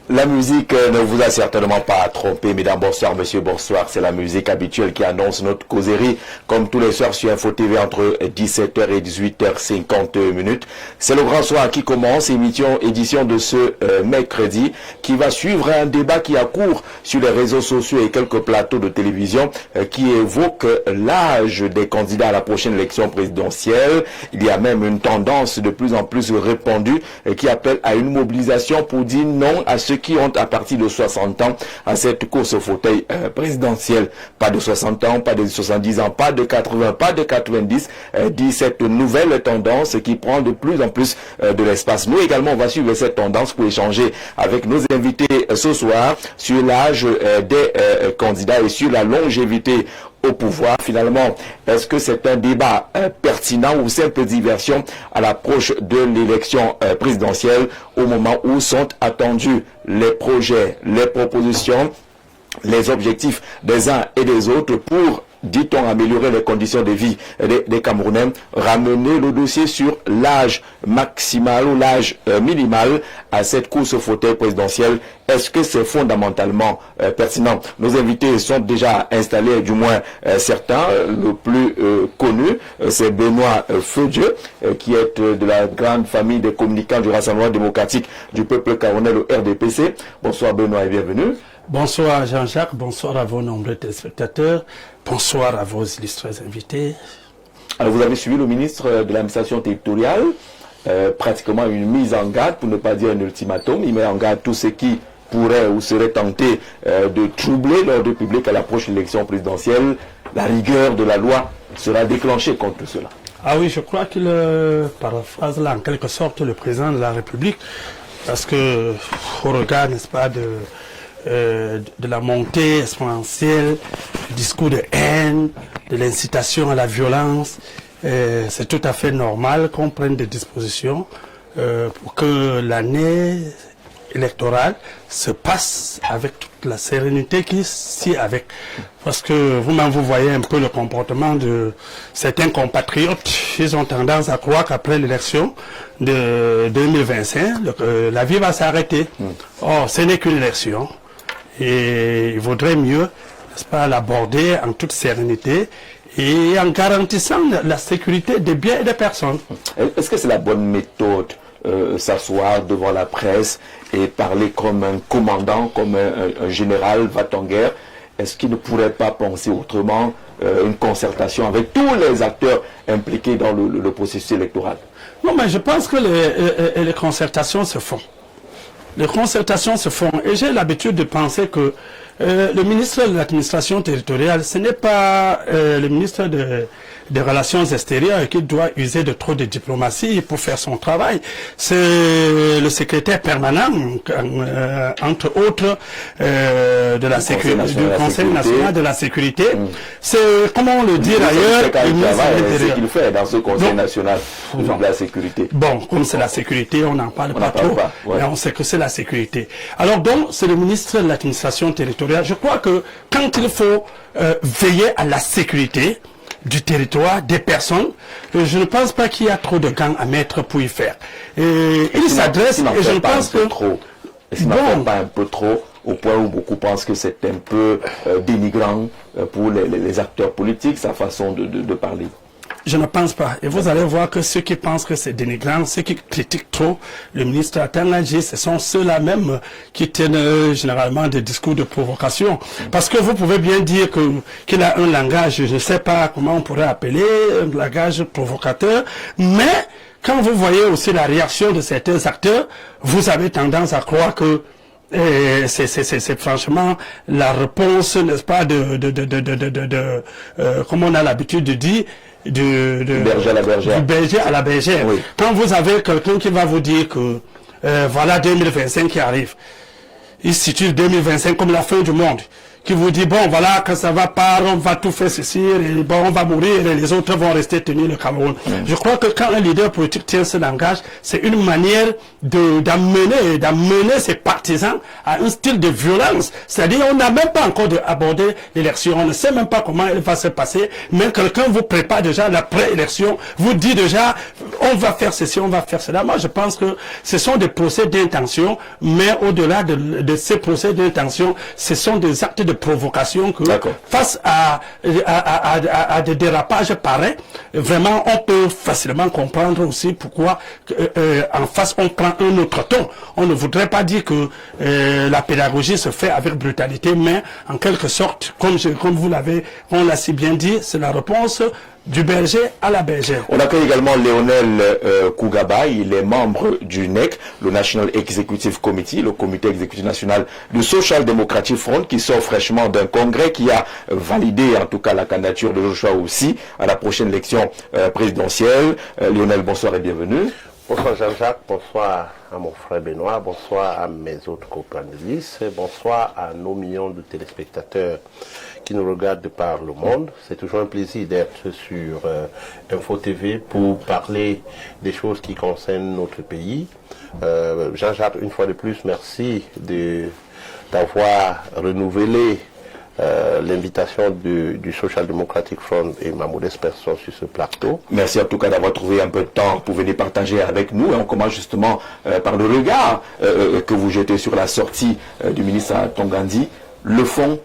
La musique ne vous a certainement pas trompé, mesdames, bonsoir, monsieur, bonsoir. C'est la musique habituelle qui annonce notre causerie, comme tous les soirs sur Info TV entre 17h et 18h50. C'est le grand soir qui commence, édition de ce mercredi, qui va suivre un débat qui a cours sur les réseaux sociaux et quelques plateaux de télévision qui évoquent l'âge des candidats à la prochaine élection présidentielle. Il y a même une tendance de plus en plus répandue qui appelle à une mobilisation pour dire non à ceux qui ont à partir de 60 ans à cette course au fauteuil présidentiel. Pas de 60 ans, pas de 70 ans, pas de 80, pas de 90, dit cette nouvelle tendance qui prend de plus en plus de l'espace. Nous également, on va suivre cette tendance pour échanger avec nos invités ce soir sur l'âge des candidats et sur la longévité au pouvoir. Finalement, est-ce que c'est un débat pertinent ou simple diversion à l'approche de l'élection présidentielle au moment où sont attendus les projets, les propositions, les objectifs des uns et des autres pour, dit-on, améliorer les conditions de vie des Camerounais, ramener le dossier sur l'âge maximal ou l'âge minimal à cette course au fauteuil présidentiel? Est-ce que c'est fondamentalement pertinent? Nos invités sont déjà installés, du moins certains. Le plus connu, c'est Benoît Feu-Dieu, qui est de la grande famille des communicants du Rassemblement démocratique du peuple camerounais, le RDPC. Bonsoir Benoît et bienvenue. Bonsoir Jean-Jacques, bonsoir à vos nombreux téléspectateurs, bonsoir à vos illustres invités. Alors vous avez suivi le ministre de l'administration territoriale, pratiquement une mise en garde, pour ne pas dire un ultimatum. Il met en garde tous ceux qui pourraient ou seraient tentés de troubler l'ordre public à l'approche de l'élection présidentielle. La rigueur de la loi sera déclenchée contre cela. Ah oui, je crois qu'il paraphrase là en quelque sorte le président de la République, parce que au regard, n'est-ce pas, de la montée exponentielle, du discours de haine, de l'incitation à la violence, c'est tout à fait normal qu'on prenne des dispositions pour que l'année électorale se passe avec toute la sérénité qui s'y avec. Parce que vous-même, vous voyez un peu le comportement de certains compatriotes. Ils ont tendance à croire qu'après l'élection de 2025, la vie va s'arrêter. Or, ce n'est qu'une élection. Et il vaudrait mieux, n'est-ce pas, l'aborder en toute sérénité et en garantissant la sécurité des biens et des personnes. Est-ce que c'est la bonne méthode, s'asseoir devant la presse et parler comme un commandant, comme un général va-t-en-guerre? Est-ce qu'il ne pourrait pas penser autrement, une concertation avec tous les acteurs impliqués dans le processus électoral? Non, mais je pense que les concertations se font. Les concertations se font. Et j'ai l'habitude de penser que le ministre de l'administration territoriale, ce n'est pas le ministre des Relations extérieures qui doit user de trop de diplomatie pour faire son travail. C'est le secrétaire permanent, entre autres, de la sécurité, du Conseil national de la sécurité. C'est, comment le dire ailleurs, c'est ce qu'il fait dans ce Conseil national de la sécurité. Bon, comme c'est la sécurité, on n'en parle pas trop, mais on sait que c'est la sécurité. Alors donc, c'est le ministre de l'administration territoriale. Je crois que quand il faut veiller à la sécurité du territoire, des personnes, je ne pense pas qu'il y a trop de gants à mettre pour y faire. Et il s'adresse, et je pense que... Est-ce n'en fait pas un peu trop, au point où beaucoup pensent que c'est un peu dénigrant pour les acteurs politiques, sa façon de parler? Je ne pense pas. Et vous allez voir que ceux qui pensent que c'est dénigrant, ceux qui critiquent trop le ministre Atangadji, ce sont ceux-là même qui tiennent généralement des discours de provocation. Parce que vous pouvez bien dire qu'il a un langage, je ne sais pas comment on pourrait appeler, un langage provocateur, mais quand vous voyez aussi la réaction de certains acteurs, vous avez tendance à croire que c'est franchement la réponse, n'est-ce pas, comme on a l'habitude de dire, du berger à la bergère. Oui. Quand vous avez quelqu'un qui va vous dire que voilà 2025 qui arrive, il situe 2025 comme la fin du monde, qui vous dit, bon, voilà, quand ça va pas, on va tout faire ceci, et bon, on va mourir, et les autres vont rester tenir le Cameroun. Je crois que quand un leader politique tient ce langage, c'est une manière d'amener ses partisans à un style de violence. C'est-à-dire, on n'a même pas encore abordé l'élection, on ne sait même pas comment elle va se passer, mais quelqu'un vous prépare déjà la pré-élection, vous dit déjà, on va faire ceci, on va faire cela. Moi, je pense que ce sont des procès d'intention, mais au-delà de ces procès d'intention, ce sont des actes de provocation que, face à des dérapages pareils, vraiment, on peut facilement comprendre aussi pourquoi, en face, on prend un autre ton. On ne voudrait pas dire que la pédagogie se fait avec brutalité, mais en quelque sorte, comme vous l'avez, on l'a si bien dit, c'est la réponse du berger à la bergère. On accueille également Lionel Kougaba, il est membre du NEC, le National Executive Committee, le comité exécutif national du Social Democratic Front, qui sort fraîchement d'un congrès qui a validé en tout cas la candidature de Joshua aussi à la prochaine élection présidentielle. Lionel, bonsoir et bienvenue. Bonsoir Jean-Jacques, bonsoir à mon frère Benoît, bonsoir à mes autres co-panélistes, bonsoir à nos millions de téléspectateurs qui nous regardent de par le monde. C'est toujours un plaisir d'être sur Info TV pour parler des choses qui concernent notre pays. Jean-Jacques, une fois de plus, merci d'avoir renouvelé l'invitation du Social Democratic Front et ma modeste personne sur ce plateau. Merci en tout cas d'avoir trouvé un peu de temps pour venir partager avec nous. Et on commence justement par le regard que vous jetez sur la sortie du ministre Tongandi. Le fond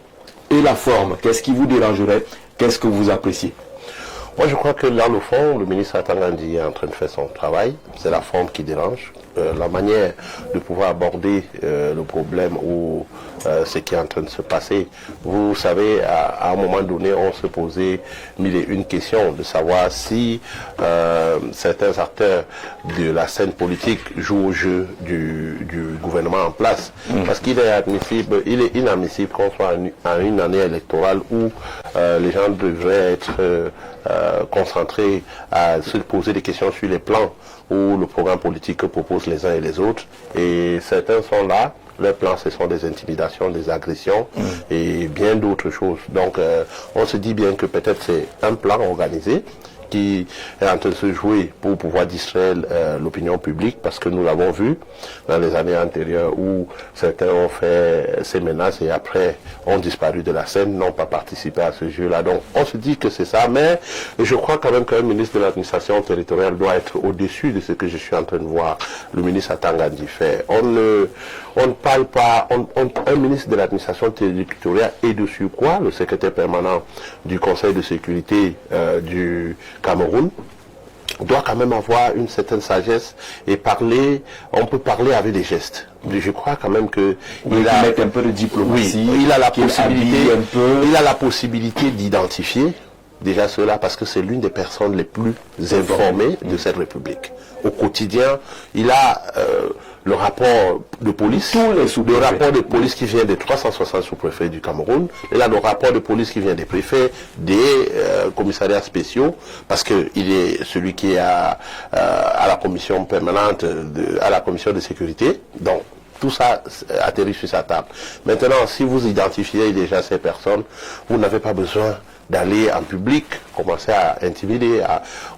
et la forme, qu'est-ce qui vous dérangerait? Qu'est-ce que vous appréciez? Moi, je crois que dans le fond, le ministre Tongandi est en train de faire son travail. C'est la forme qui dérange. La manière de pouvoir aborder le problème ou ce qui est en train de se passer. Vous savez, à un moment donné, on se posait mille et une questions de savoir si certains acteurs de la scène politique jouent au jeu du gouvernement en place. Parce qu'il est admissible, il est inadmissible qu'on soit à une année électorale où les gens devraient être concentrés à se poser des questions sur les plans ou le programme politique que proposent les uns et les autres. Et certains sont là, leurs plans ce sont des intimidations, des agressions et bien d'autres choses. Donc on se dit bien que peut-être c'est un plan organisé qui est en train de se jouer pour pouvoir distraire l'opinion publique, parce que nous l'avons vu dans les années antérieures où certains ont fait ces menaces et après ont disparu de la scène, n'ont pas participé à ce jeu-là. Donc on se dit que c'est ça, mais je crois quand même qu'un ministre de l'administration territoriale doit être au-dessus de ce que je suis en train de voir le ministre Tongandi faire. On ne parle pas, un ministre de l'administration territoriale et de surcroît le secrétaire permanent du Conseil de sécurité du Cameroun doit quand même avoir une certaine sagesse et parler, on peut parler avec des gestes. Je crois quand même que il a un peu de diplomatie, oui, il a la possibilité d'identifier déjà cela, parce que c'est l'une des personnes les plus informées de cette République. Au quotidien, il a le rapport de police, le rapport de police qui vient des 360 sous-préfets du Cameroun, il a le rapport de police qui vient des préfets, des commissariats spéciaux, parce que il est celui qui est à la commission permanente, à la commission de sécurité. Donc, tout ça atterrit sur sa table. Maintenant, si vous identifiez déjà ces personnes, vous n'avez pas besoin d'aller en public, commencer à intimider.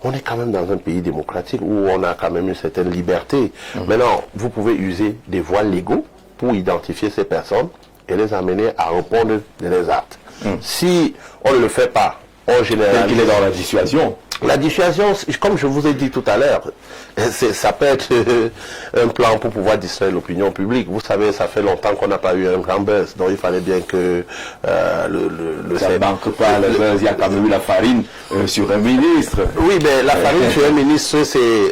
On est quand même dans un pays démocratique où on a quand même une certaine liberté. Maintenant, vous pouvez user des voies légaux pour identifier ces personnes et les amener à répondre de leurs actes. Si on ne le fait pas, on généralise. Il est dans la dissuasion. La dissuasion, comme je vous ai dit tout à l'heure, ça peut être un plan pour pouvoir distraire l'opinion publique. Vous savez, ça fait longtemps qu'on n'a pas eu un grand buzz, donc il fallait bien que ça ne manque pas le buzz. Il y a quand même eu la farine sur un ministre. Oui, mais la farine sur un ministre,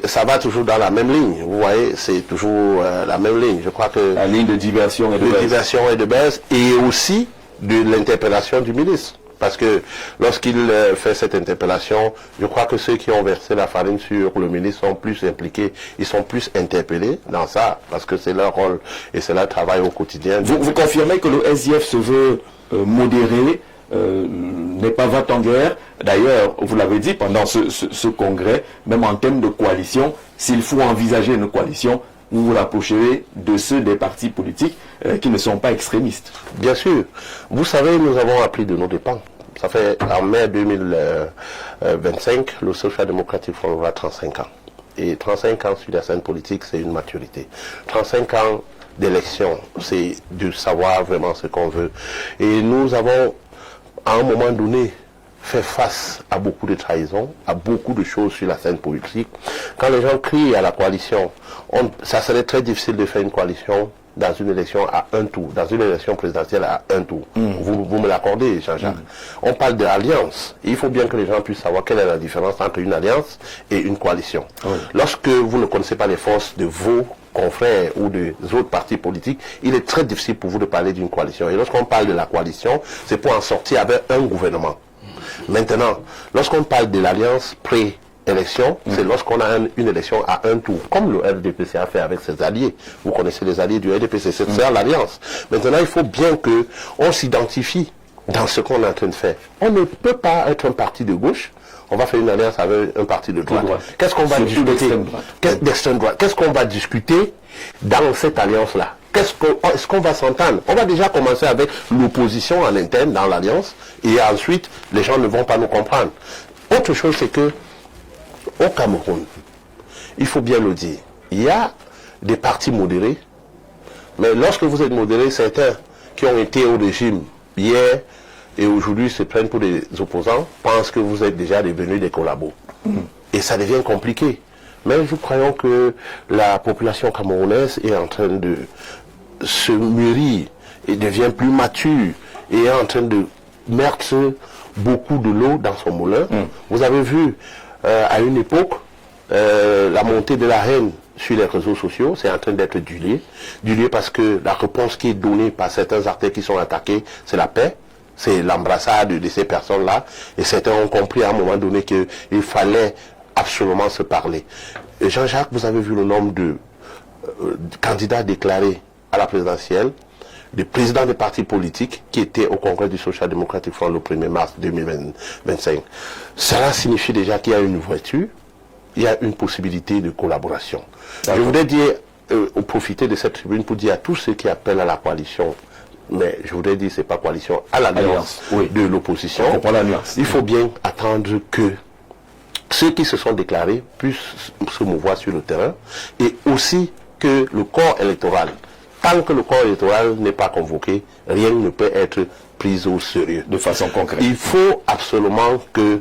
ça va toujours dans la même ligne. Vous voyez, c'est toujours la même ligne. Je crois que la ligne de diversion et de buzz. Et aussi de l'interpellation du ministre. Parce que lorsqu'il fait cette interpellation, je crois que ceux qui ont versé la farine sur le ministre sont plus impliqués, ils sont plus interpellés dans ça, parce que c'est leur rôle et c'est leur travail au quotidien. Vous confirmez que le SDF se veut modéré, n'est pas va en guerre. D'ailleurs, vous l'avez dit pendant ce congrès, même en termes de coalition, s'il faut envisager une coalition, vous vous rapprocherez de ceux des partis politiques qui ne sont pas extrémistes. Bien sûr. Vous savez, nous avons appris de nos dépens. Ça fait en mai 2025, le Social Democratic Front aura 35 ans. Et 35 ans sur la scène politique, c'est une maturité. 35 ans d'élection, c'est de savoir vraiment ce qu'on veut. Et nous avons, à un moment donné, fait face à beaucoup de trahisons, à beaucoup de choses sur la scène politique. Quand les gens crient à la coalition, ça serait très difficile de faire une coalition dans une élection à un tour, dans une élection présidentielle à un tour. Vous me l'accordez, Jean-Jacques. On parle d'alliance. Il faut bien que les gens puissent savoir quelle est la différence entre une alliance et une coalition. Lorsque vous ne connaissez pas les forces de vos confrères ou des autres partis politiques, il est très difficile pour vous de parler d'une coalition. Et lorsqu'on parle de la coalition, c'est pour en sortir avec un gouvernement. Maintenant, lorsqu'on parle de l'alliance pré-élection, c'est lorsqu'on a une élection à un tour, comme le RDPC a fait avec ses alliés. Vous connaissez les alliés du RDPC, c'est l'alliance. Maintenant, il faut bien qu'on s'identifie dans ce qu'on est en train de faire. On ne peut pas être un parti de gauche, on va faire une alliance avec un parti de droite. Qu'est-ce qu'on va discuter d'extrême droite? Qu'est-ce qu'on va discuter dans cette alliance-là? Est-ce qu'on va s'entendre? On va déjà commencer avec l'opposition en interne dans l'alliance et ensuite les gens ne vont pas nous comprendre. Autre chose, c'est que au Cameroun, il faut bien le dire, il y a des partis modérés, mais lorsque vous êtes modéré, certains qui ont été au régime hier et aujourd'hui se prennent pour des opposants, pensent que vous êtes déjà devenus des collabos. Et ça devient compliqué. Mais nous croyons que la population camerounaise est en train de se mûrir et devient plus mature et est en train de mettre beaucoup de l'eau dans son moulin. Vous avez vu à une époque la montée de la haine sur les réseaux sociaux, c'est en train d'être dilué parce que la réponse qui est donnée par certains acteurs qui sont attaqués, c'est la paix. C'est l'embrassade de ces personnes-là. Et certains ont compris à un moment donné qu'il fallait absolument se parler. Et Jean-Jacques, vous avez vu le nombre de candidats déclarés à la présidentielle, des présidents des partis politiques qui étaient au congrès du Social Democratic Front le 1er mars 2025. Cela signifie déjà qu'il y a une ouverture, il y a une possibilité de collaboration. Je voudrais dire, profiter de cette tribune pour dire à tous ceux qui appellent à la coalition, mais je voudrais dire, c'est pas coalition, à l'alliance de l'opposition. Il faut bien attendre que ceux qui se sont déclarés puissent se mouvoir sur le terrain et aussi que le corps électoral, tant que le corps électoral n'est pas convoqué, rien ne peut être pris au sérieux. De façon concrète. Il faut absolument que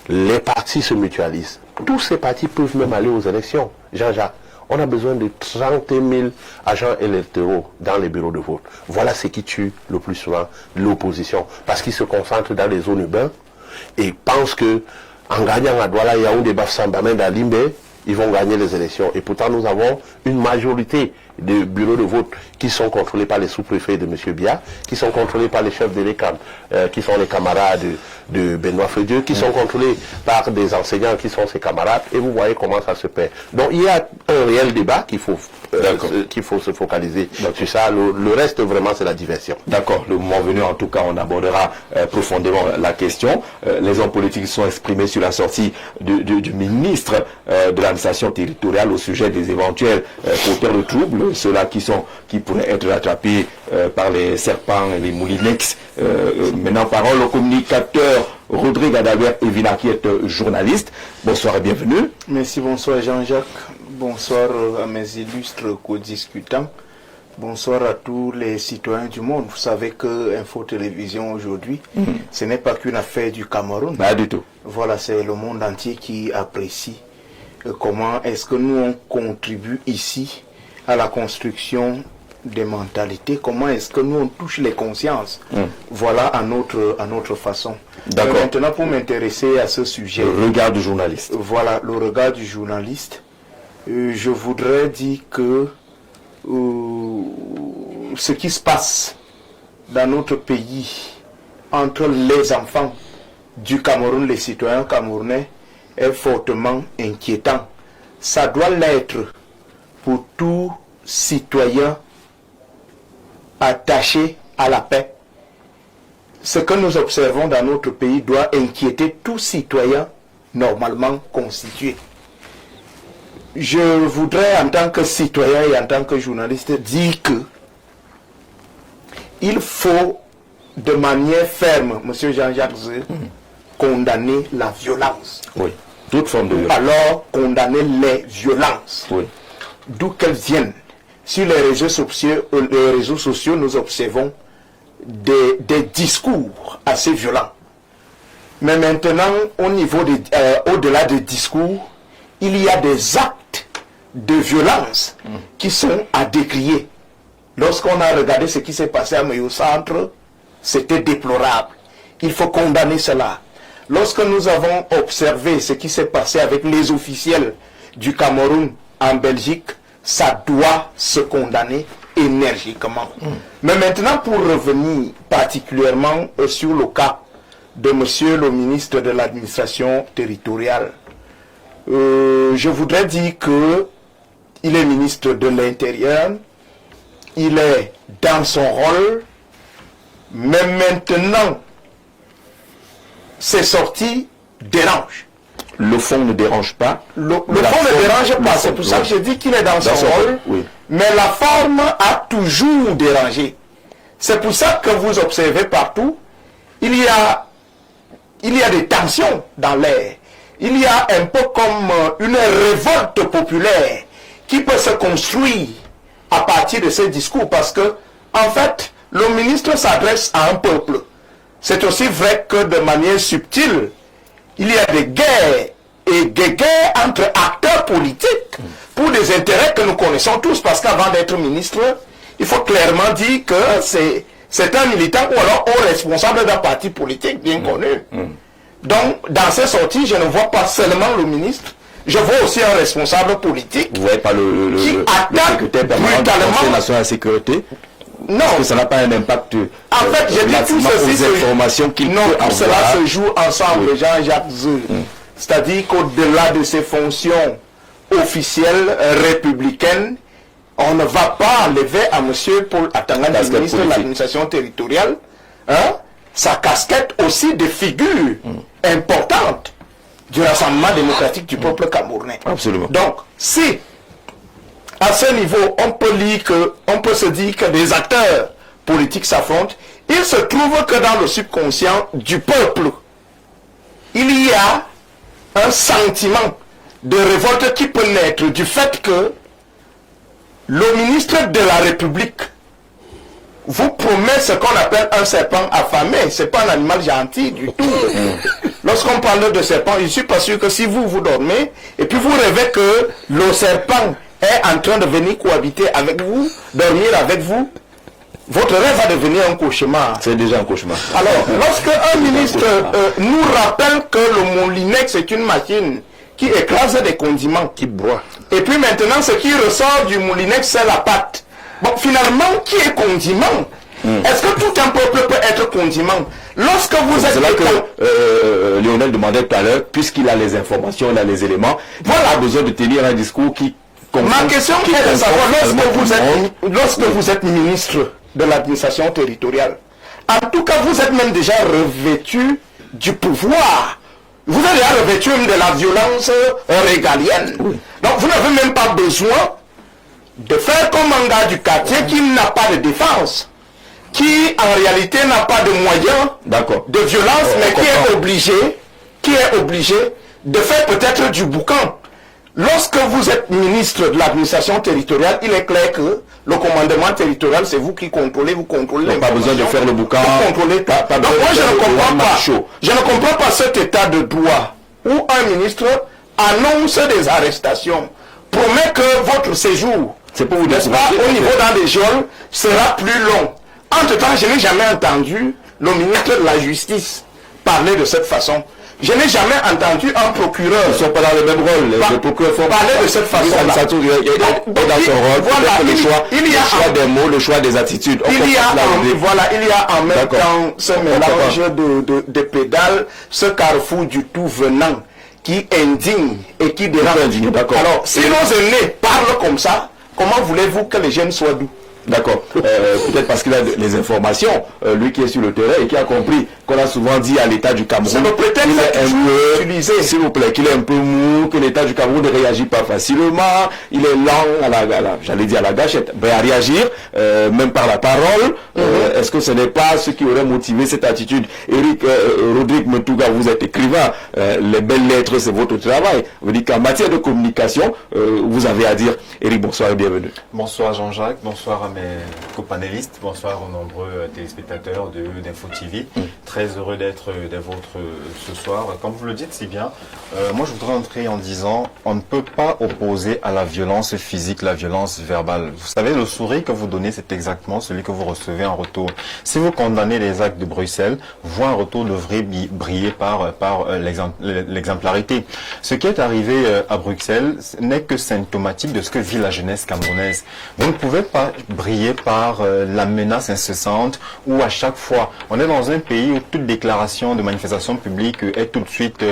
les partis se mutualisent. Tous ces partis peuvent même aller aux élections. Jean-Jacques, on a besoin de 30 000 agents électoraux dans les bureaux de vote. Voilà ce qui tue le plus souvent l'opposition. Parce qu'ils se concentrent dans les zones urbaines et pensent que en gagnant à Douala, Yaoundé, Bafsamba, même à Limbe, ils vont gagner les élections. Et pourtant, nous avons une majorité de bureaux de vote qui sont contrôlés par les sous-préfets de M. Bia, qui sont contrôlés par les chefs de l'ECAM, qui sont les camarades de Benoît Fedieu, qui sont contrôlés par des enseignants qui sont ses camarades. Et vous voyez comment ça se perd. Donc, il y a un réel débat qu'il faut se focaliser sur ça. Le reste, vraiment, c'est la diversion. D'accord. Le moment venu, en tout cas, on abordera profondément la question. Les hommes politiques sont exprimés sur la sortie du ministre de l'administration territoriale au sujet des éventuels porteurs de troubles, ceux-là qui pourraient être attrapés par les serpents et les moulinex. Maintenant, parole au communicateur Rodrigue Adalbert Evina, qui est journaliste. Bonsoir et bienvenue. Merci, bonsoir Jean-Jacques. Bonsoir à mes illustres co-discutants. Bonsoir à tous les citoyens du monde. Vous savez que Info Télévision aujourd'hui, ce n'est pas qu'une affaire du Cameroun. Pas du tout. Voilà, c'est le monde entier qui apprécie comment est-ce que nous on contribue ici à la construction des mentalités, comment est-ce que nous on touche les consciences. Voilà à notre façon. D'accord. Maintenant, pour m'intéresser à ce sujet, le regard du journaliste. Voilà, le regard du journaliste. Je voudrais dire que ce qui se passe dans notre pays entre les enfants du Cameroun, les citoyens camerounais, est fortement inquiétant. Ça doit l'être pour tout citoyen attaché à la paix. Ce que nous observons dans notre pays doit inquiéter tout citoyen normalement constitué. je voudrais, en tant que citoyen et en tant que journaliste, dire que il faut de manière ferme, M. Jean-Jacques Zé, condamner la violence. Oui. Toute forme de violence. Alors, condamner les violences. Oui. D'où qu'elles viennent. Sur les réseaux sociaux, nous observons des discours assez violents. Mais maintenant, au-delà des discours, il y a des actes de violence qui sont à décrier. Lorsqu'on a regardé ce qui s'est passé à Mayo Centre, c'était déplorable. Il faut condamner cela. Lorsque nous avons observé ce qui s'est passé avec les officiels du Cameroun en Belgique, ça doit se condamner énergiquement. Mais maintenant, pour revenir particulièrement sur le cas de monsieur le ministre de l'administration territoriale, je voudrais dire que il est ministre de l'Intérieur, il est dans son rôle, mais maintenant, ses sorties dérangent. Le fond ne dérange pas. Le fond ne dérange pas, c'est pour ça que je dis qu'il est dans son rôle, mais la forme a toujours dérangé. C'est pour ça que vous observez partout, il y a des tensions dans l'air. Il y a un peu comme une révolte populaire qui peut se construire à partir de ces discours, parce que, en fait, le ministre s'adresse à un peuple. C'est aussi vrai que de manière subtile, il y a des guerres et des guerres entre acteurs politiques pour des intérêts que nous connaissons tous, parce qu'avant d'être ministre, il faut clairement dire que c'est un militant ou alors un responsable d'un parti politique bien connu. Donc, dans ces sorties, je ne vois pas seulement le ministre, je vois aussi un responsable politique. Vous ne voyez pas le secrétaire permanent du Conseil national de la sécurité? Non. Parce que ça n'a pas un impact. En fait, je dis tout ceci. Informations qu'il non, tout cela se joue ensemble, Jean-Jacques Zé. C'est-à-dire qu'au-delà de ses fonctions officielles républicaines, on ne va pas enlever à M. Paul Atanga, le ministre de l'administration territoriale, sa casquette aussi de figure importante du Rassemblement démocratique du peuple camerounais. Absolument. Donc, si à ce niveau, on peut se dire que des acteurs politiques s'affrontent, il se trouve que dans le subconscient du peuple, il y a un sentiment de révolte qui peut naître du fait que le ministre de la République vous promet ce qu'on appelle un serpent affamé. Ce n'est pas un animal gentil du tout. Lorsqu'on parle de serpent, je ne suis pas sûr que si vous dormez, et puis vous rêvez que le serpent est en train de venir cohabiter avec vous, dormir avec vous, votre rêve va devenir un cauchemar. C'est déjà un cauchemar. Alors, lorsque un ministre nous rappelle que le moulinex est une machine qui écrase des condiments, qui broie, et puis maintenant ce qui ressort du moulinex c'est la pâte. Bon, finalement, qui est condiment? Est-ce que tout un peuple peut être condiment? Lorsque vous êtes... C'est là que Lionel demandait tout à l'heure, puisqu'il a les informations, il a les éléments, voilà. Il a besoin de tenir un discours qui... Ma question est de savoir, lorsque vous êtes ministre de l'administration territoriale, en tout cas, vous êtes même déjà revêtu du pouvoir. Vous êtes déjà revêtu de la violence régalienne. Donc, vous n'avez même pas besoin de faire comme un gars du quartier qui n'a pas de défense, qui en réalité n'a pas de moyens de violence, mais qui est obligé de faire peut-être du boucan. Lorsque vous êtes ministre de l'administration territoriale, il est clair que le commandement territorial, c'est vous qui contrôlez, vous contrôlez l'information. Pas besoin de faire le boucan. Vous contrôlez. Donc moi, je ne comprends pas. Je ne comprends pas cet état de droit où un ministre annonce des arrestations, promet que votre séjour, n'est-ce pas, au niveau dans les geôles, sera plus long. Entre-temps, je n'ai jamais entendu le ministre de la Justice parler de cette façon. Je n'ai jamais entendu un procureur... Ils ne sont pas dans le même rôle. Le procureur faut parler de cette façon-là. Il est dans son rôle. Voilà, le choix des mots, le choix des attitudes. Il y a en même temps ce mélange de pédales, ce carrefour du tout venant qui indigne et qui dérange. Alors, si nos aînés parlent comme ça, comment voulez-vous que les jeunes soient doux? D'accord. Peut-être parce qu'il a les informations, lui qui est sur le terrain et qui a compris qu'on a souvent dit à l'État du Cameroun qu'il est un peu utilisé, s'il vous plaît, qu'il est un peu mou, que l'État du Cameroun ne réagit pas facilement, il est lent j'allais dire à la gâchette, mais à réagir, même par la parole. Est-ce que ce n'est pas ce qui aurait motivé cette attitude? Eric Rodrigue Metouga, vous êtes écrivain, les belles lettres c'est votre travail. Vous dites qu'en matière de communication, vous avez à dire. Eric, bonsoir et bienvenue. Bonsoir Jean-Jacques, bonsoir à mes copanélistes, bonsoir aux nombreux téléspectateurs d'Info TV. Très heureux d'être des vôtres ce soir. Comme vous le dites si bien, moi je voudrais entrer en disant on ne peut pas opposer à la violence physique la violence verbale. Vous savez, le sourire que vous donnez, c'est exactement celui que vous recevez en retour. Si vous condamnez les actes de Bruxelles, vous en retour devrait briller par l'exemplarité. Ce qui est arrivé à Bruxelles n'est que symptomatique de ce que vit la jeunesse camerounaise. Vous ne pouvez pas briller par la menace incessante où à chaque fois, on est dans un pays où toute déclaration de manifestation publique est tout de suite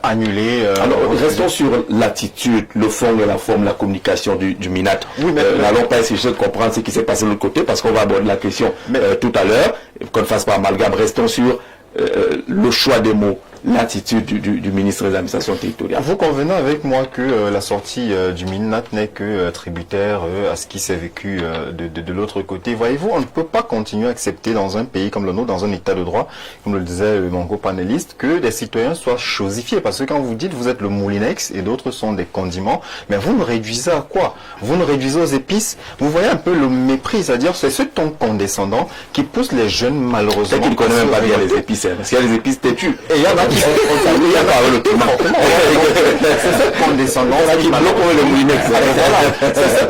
annulée. Alors, restons sur l'attitude, le fond et la forme, la communication du MINAT. Oui, mais n'allons pas essayer de comprendre ce qui s'est passé de l'autre côté parce qu'on va aborder la question tout à l'heure, qu'on ne fasse pas amalgame. Restons sur le choix des mots, l'attitude du ministre des Administrations territoriales. Vous convenez avec moi que la sortie du MINAT n'est que tributaire à ce qui s'est vécu de l'autre côté. Voyez-vous, on ne peut pas continuer à accepter dans un pays comme le nôtre, dans un état de droit, comme le disait mon copanéliste, que des citoyens soient chosifiés. Parce que quand vous dites vous êtes le moulinex et d'autres sont des condiments, mais vous nous réduisez à quoi? Vous nous réduisez aux épices. Vous voyez un peu le mépris, c'est-à-dire c'est ce ton condescendant qui pousse les jeunes malheureusement. C'est qu'ils ne connaissent même pas bien les épices, parce qu'il y a les épices têtues. Et il y en a qui c'est cette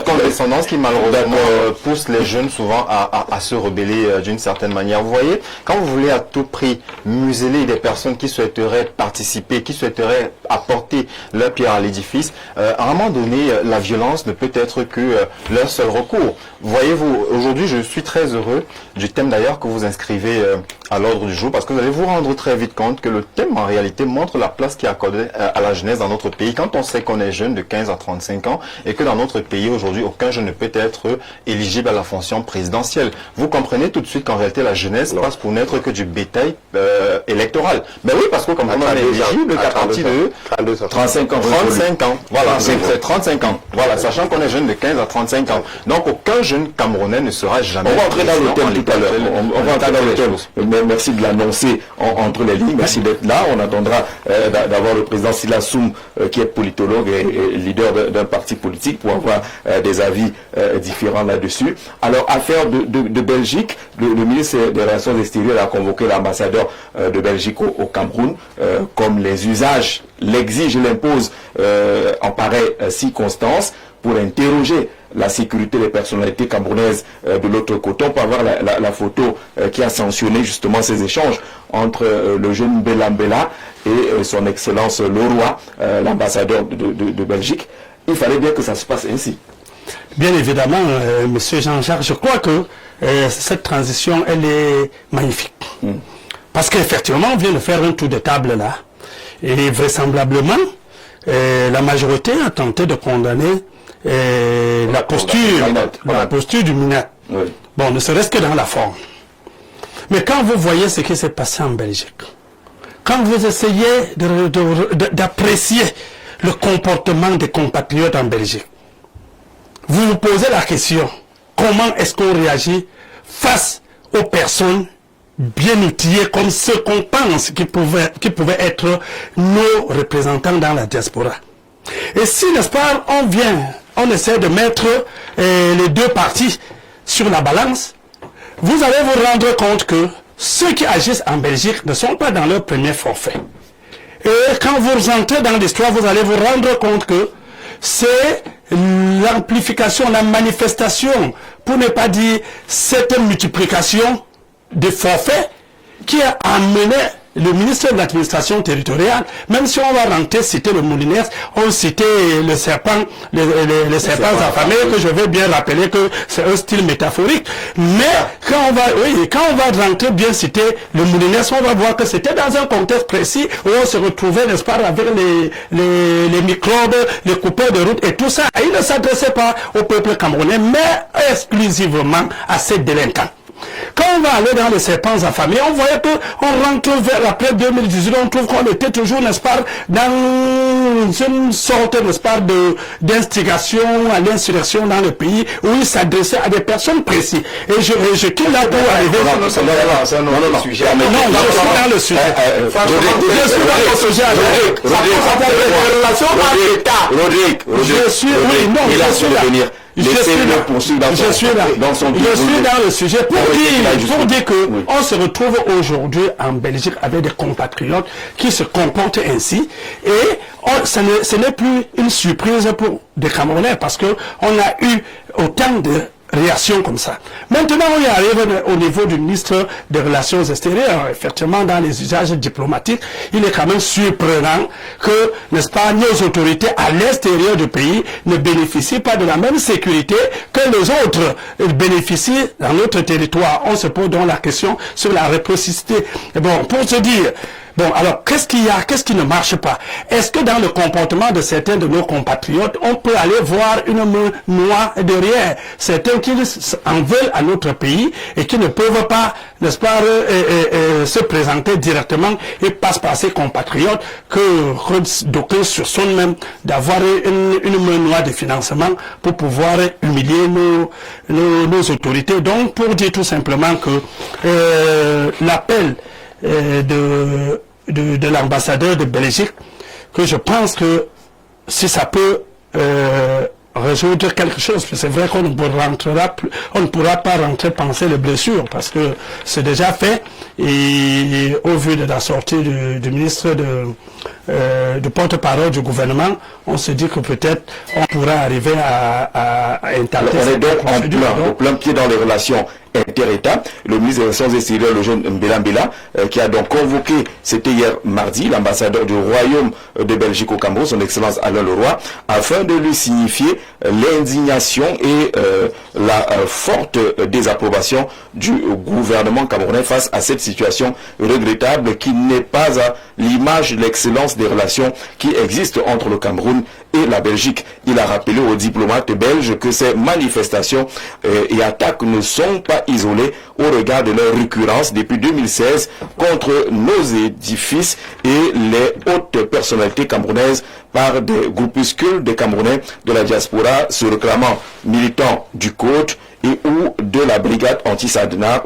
condescendance qui malheureusement pousse les jeunes souvent à se rebeller d'une certaine manière. Vous voyez, quand vous voulez à tout prix museler des personnes qui souhaiteraient participer, qui souhaiteraient apporter leur pierre à l'édifice, à un moment donné, la violence ne peut être que leur seul recours. Voyez-vous, aujourd'hui, je suis très heureux du thème d'ailleurs que vous inscrivez à l'ordre du jour, parce que vous allez vous rendre très vite compte que le thème en réalité montre la place qui est accordée à la jeunesse dans notre pays. Quand on sait qu'on est jeune de 15 à 35 ans et que dans notre pays aujourd'hui aucun jeune ne peut être éligible à la fonction présidentielle, vous comprenez tout de suite qu'en réalité la jeunesse passe pour n'être que du bétail électoral. Ben oui, parce que comme on est éligible qu'à partir de 35 ans. 35 ans. Voilà, c'est 35 ans. Voilà, sachant qu'on est jeune de 15 à 35 ans. Donc aucun jeune Camerounais ne sera jamais. On va entrer dans le thème tout à l'heure. On va entrer dans le thème. Mais merci de l'annoncer entre les lignes. Merci d'être là. On attendra d'avoir le président Sila Soum, qui est politologue et leader d'un parti politique, pour avoir des avis différents là-dessus. Alors, affaire de Belgique, le ministre des Relations extérieures a convoqué l'ambassadeur de Belgique au Cameroun, comme les usages l'exigent, l'imposent en pareille circonstance, pour interroger la sécurité des personnalités camerounaises de l'autre côté. On peut avoir la photo qui a sanctionné justement ces échanges entre le jeune Belambela et son excellence Leroy, l'ambassadeur de Belgique. Il fallait bien que ça se passe ainsi. Bien évidemment, Monsieur Jean-Jacques, je crois que cette transition, elle est magnifique. Parce qu'effectivement, on vient de faire un tour de table là. Et vraisemblablement, la majorité a tenté de condamner la posture du MINAT. Oui. Bon, ne serait-ce que dans la forme. Mais quand vous voyez ce qui s'est passé en Belgique, quand vous essayez d'apprécier le comportement des compatriotes en Belgique, vous vous posez la question, comment est-ce qu'on réagit face aux personnes bien outillés comme ceux qu'on pense qui pouvaient être nos représentants dans la diaspora. Et si, n'est-ce pas, on essaie de mettre les deux parties sur la balance, vous allez vous rendre compte que ceux qui agissent en Belgique ne sont pas dans leur premier forfait. Et quand vous entrez dans l'histoire, vous allez vous rendre compte que c'est l'amplification, la manifestation, pour ne pas dire cette multiplication de forfaits qui a amené le ministre de l'administration territoriale, même si on va rentrer, citer le Moulinaire, on citait le serpent, les serpents affamés, que je vais bien rappeler que c'est un style métaphorique. Mais quand on va rentrer bien citer le Moulinaire, on va voir que c'était dans un contexte précis où on se retrouvait, n'est-ce pas, avec les microbes, les coupeurs de route et tout ça. Et il ne s'adressait pas au peuple camerounais, mais exclusivement à ces délinquants. Quand on va aller dans les serpents affamés, on voyait qu'on rentre vers après 2018, on trouve qu'on était toujours, n'est-ce pas, dans une sorte, n'est-ce pas, d'instigation à l'insurrection dans le pays, où il s'adressait à des personnes précises. Et je quitte là pour arriver... Non, je suis dans le sujet. Je suis dans le sujet. Je suis dans le sujet pour dire que on se retrouve aujourd'hui en Belgique avec des compatriotes qui se comportent ainsi et ce n'est plus une surprise pour des Camerounais parce que on a eu autant de réactions comme ça. Maintenant, on y arrive au niveau du ministre des Relations extérieures. Effectivement, dans les usages diplomatiques, il est quand même surprenant que, n'est-ce pas, nos autorités à l'extérieur du pays ne bénéficient pas de la même sécurité que les autres bénéficient dans notre territoire. On se pose donc la question sur la réciprocité. Bon, pour se dire, bon, alors, qu'est-ce qu'il y a? Qu'est-ce qui ne marche pas? Est-ce que dans le comportement de certains de nos compatriotes, on peut aller voir une main noire derrière? Certains qui en veulent à notre pays et qui ne peuvent pas, n'est-ce pas, se présenter directement et passent par ces compatriotes que d'aucuns soupçonnent même d'avoir une main noire de financement pour pouvoir humilier nos autorités. Donc, pour dire tout simplement que l'appel de l'ambassadeur de Belgique, que je pense que si ça peut résoudre quelque chose, c'est vrai qu'on ne pourra pas rentrer penser les blessures parce que c'est déjà fait et au vu de la sortie du ministre de porte-parole du gouvernement, on se dit que peut-être on pourra arriver à intenter. On est donc au plein pied dans les relations inter-État. Le ministre des Relations extérieures, le jeune Mbela Mbela, qui a donc convoqué, c'était hier mardi, l'ambassadeur du Royaume de Belgique au Cameroun, son Excellence Alain Leroy, afin de lui signifier l'indignation et la forte désapprobation du gouvernement camerounais face à cette situation regrettable qui n'est pas à l'image de l'excellence des relations qui existent entre le Cameroun et la Belgique. Il a rappelé aux diplomates belges que ces manifestations et attaques ne sont pas isolées au regard de leur récurrence depuis 2016 contre nos édifices et les hautes personnalités camerounaises par des groupuscules de Camerounais de la diaspora se réclamant militants du Code et ou de la brigade anti-Sadina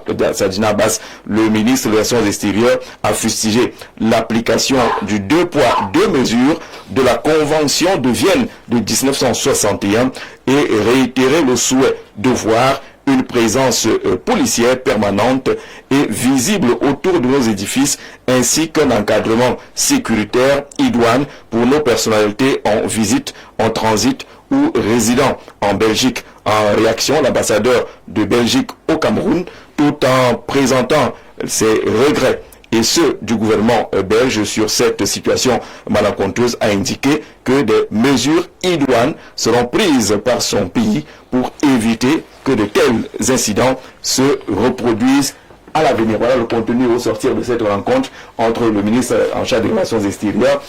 Basse. Le ministre des Relations extérieures a fustigé l'application du 2 poids 2 mesures de la Convention de Vienne de 1961 et réitéré le souhait de voir une présence policière permanente et visible autour de nos édifices, ainsi qu'un encadrement sécuritaire idoine pour nos personnalités en visite, en transit ou résidant en Belgique. En réaction, l'ambassadeur de Belgique au Cameroun, tout en présentant ses regrets et ceux du gouvernement belge sur cette situation malencontreuse, a indiqué que des mesures idoines seront prises par son pays pour éviter que de tels incidents se reproduisent à l'avenir. Voilà le contenu au sortir de cette rencontre entre le ministre en charge des Relations extérieures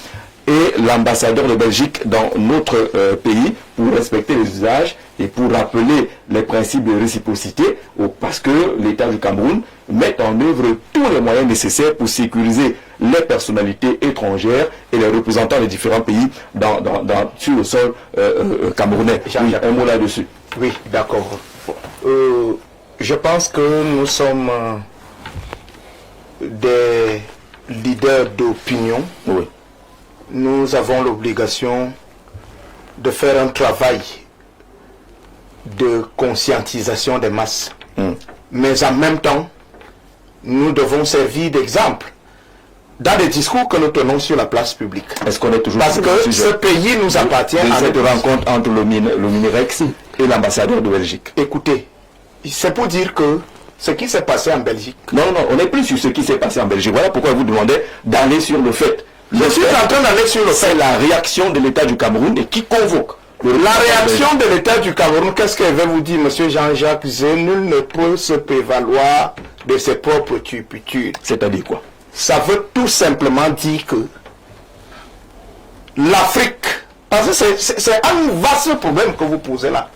et l'ambassadeur de Belgique dans notre pays pour respecter les usages et pour rappeler les principes de réciprocité, parce que l'État du Cameroun met en œuvre tous les moyens nécessaires pour sécuriser les personnalités étrangères et les représentants des différents pays sur le sol camerounais. Oui, un mot là-dessus. Oui, d'accord. Je pense que nous sommes des leaders d'opinion. Oui. Nous avons l'obligation de faire un travail de conscientisation des masses. Mais en même temps, nous devons servir d'exemple dans les discours que nous tenons sur la place publique. Est-ce qu'on est toujours parce que ce pays nous appartient à cette rencontre entre le Minirex et l'ambassadeur de Belgique? Écoutez, c'est pour dire que ce qui s'est passé en Belgique. Non, on n'est plus sur ce qui s'est passé en Belgique. Voilà pourquoi je vous demandais d'aller sur le fait. Je suis en train d'aller sur le fait. C'est la réaction de l'État du Cameroun et qui convoque. La réaction de l'État du Cameroun, qu'est-ce qu'elle veut vous dire, monsieur Jean-Jacques Zé? Nul ne peut se prévaloir de ses propres turpitudes. C'est-à-dire quoi? Ça veut tout simplement dire que l'Afrique, parce que c'est un vaste problème que vous posez là.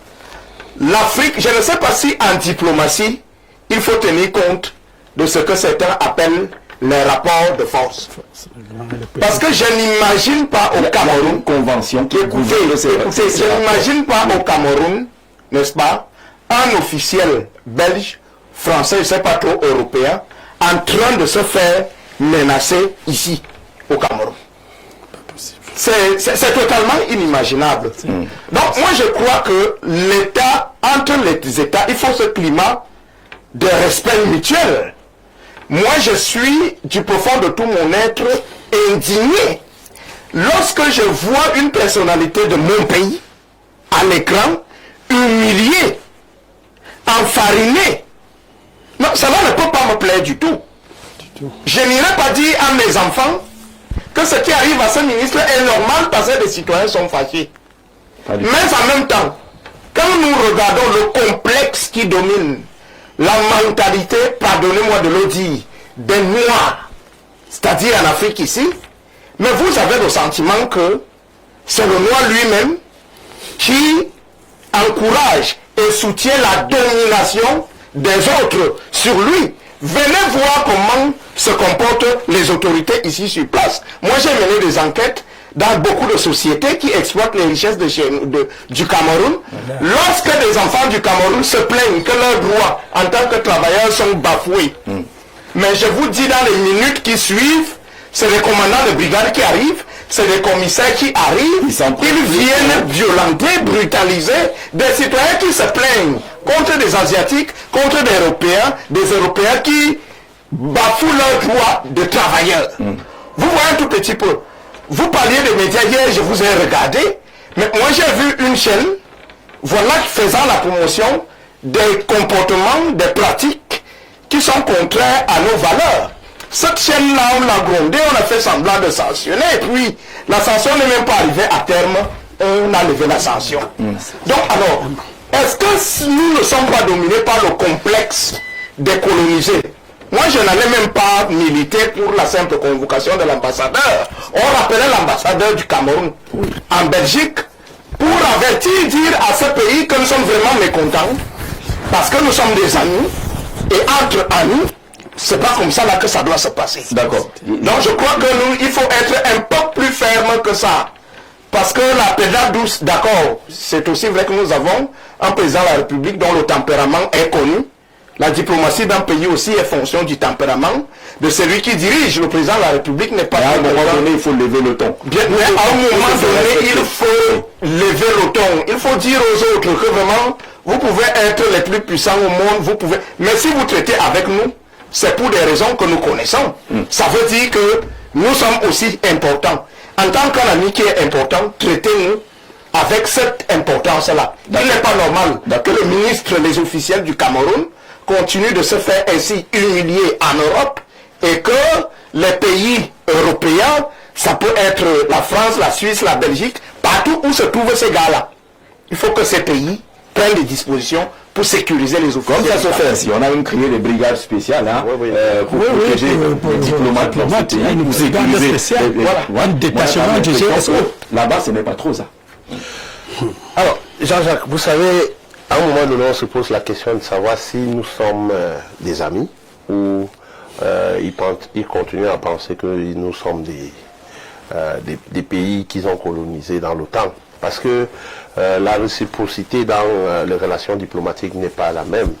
L'Afrique, je ne sais pas si en diplomatie, il faut tenir compte de ce que certains appellent les rapports de force. Parce que je n'imagine pas au Cameroun, convention qui écoutez, je n'imagine pas au Cameroun, n'est-ce pas, un officiel belge, français, je ne sais pas trop, européen, en train de se faire menacer ici, au Cameroun. C'est totalement inimaginable. Donc moi je crois que l'État, entre les États, il faut ce climat de respect mutuel. Moi je suis du profond de tout mon être indigné lorsque je vois une personnalité de mon pays à l'écran humiliée, enfarinée. Non, cela ne peut pas me plaire du tout. Je n'irai pas dire à mes enfants que ce qui arrive à ce ministre est normal parce que les citoyens sont fâchés. Mais en même temps, quand nous regardons le complexe qui domine, la mentalité, pardonnez-moi de le dire, des Noirs, c'est-à-dire en Afrique ici, mais vous avez le sentiment que c'est le Noir lui-même qui encourage et soutient la domination des autres sur lui. Venez voir comment se comportent les autorités ici sur place. Moi, j'ai mené des enquêtes dans beaucoup de sociétés qui exploitent les richesses du Cameroun. Lorsque des enfants du Cameroun se plaignent que leurs droits en tant que travailleurs sont bafoués, mais je vous dis, dans les minutes qui suivent, c'est les commandants de brigade qui arrivent, c'est les commissaires qui arrivent, ils viennent violenter, brutaliser des citoyens qui se plaignent contre des Asiatiques, contre des Européens qui bafouent leurs droits de travailleurs. Vous voyez un tout petit peu. Vous parliez des médias hier, je vous ai regardé, mais moi j'ai vu une chaîne, voilà, faisant la promotion des comportements, des pratiques qui sont contraires à nos valeurs. Cette chaîne-là, on l'a grondée, on a fait semblant de sanctionner, et puis la sanction n'est même pas arrivée à terme, on a levé la sanction. Donc alors, est-ce que nous ne sommes pas dominés par le complexe des colonisés? Moi, je n'allais même pas militer pour la simple convocation de l'ambassadeur. On rappelait l'ambassadeur du Cameroun en Belgique pour avertir, dire à ce pays que nous sommes vraiment mécontents, parce que nous sommes des amis, et entre amis, c'est pas comme ça là que ça doit se passer. D'accord. Donc je crois que nous, il faut être un peu plus ferme que ça. Parce que la pédale douce, d'accord, c'est aussi vrai que nous avons un président de la République dont le tempérament est connu. La diplomatie d'un pays aussi est fonction du tempérament de celui qui dirige. Le président de la République n'est pas... À un moment donné, il faut lever le ton. Bien, mais à un moment donné, il faut lever le ton. Il faut dire aux autres que vraiment, vous pouvez être les plus puissants au monde, vous pouvez... Mais si vous traitez avec nous, c'est pour des raisons que nous connaissons. Ça veut dire que nous sommes aussi importants. En tant qu'un ami qui est important, traitez-nous avec cette importance-là. Il n'est pas normal que le ministre, les officiels du Cameroun continuent de se faire ainsi humilier en Europe et que les pays européens, ça peut être la France, la Suisse, la Belgique, partout où se trouvent ces gars-là. Il faut que ces pays prennent des dispositions pour sécuriser les officiels. Comme ça se fait ainsi, on a même créé des brigades spéciales pour protéger les diplomates dans ce pays, pour sécuriser un détachement du GSO. Là-bas, ce n'est pas trop ça. Alors, Jean-Jacques, vous savez, à un moment donné, on se pose la question de savoir si nous sommes des amis ou ils continuent à penser que nous sommes des pays qu'ils ont colonisés dans l'OTAN. Parce que la réciprocité dans les relations diplomatiques n'est pas la même.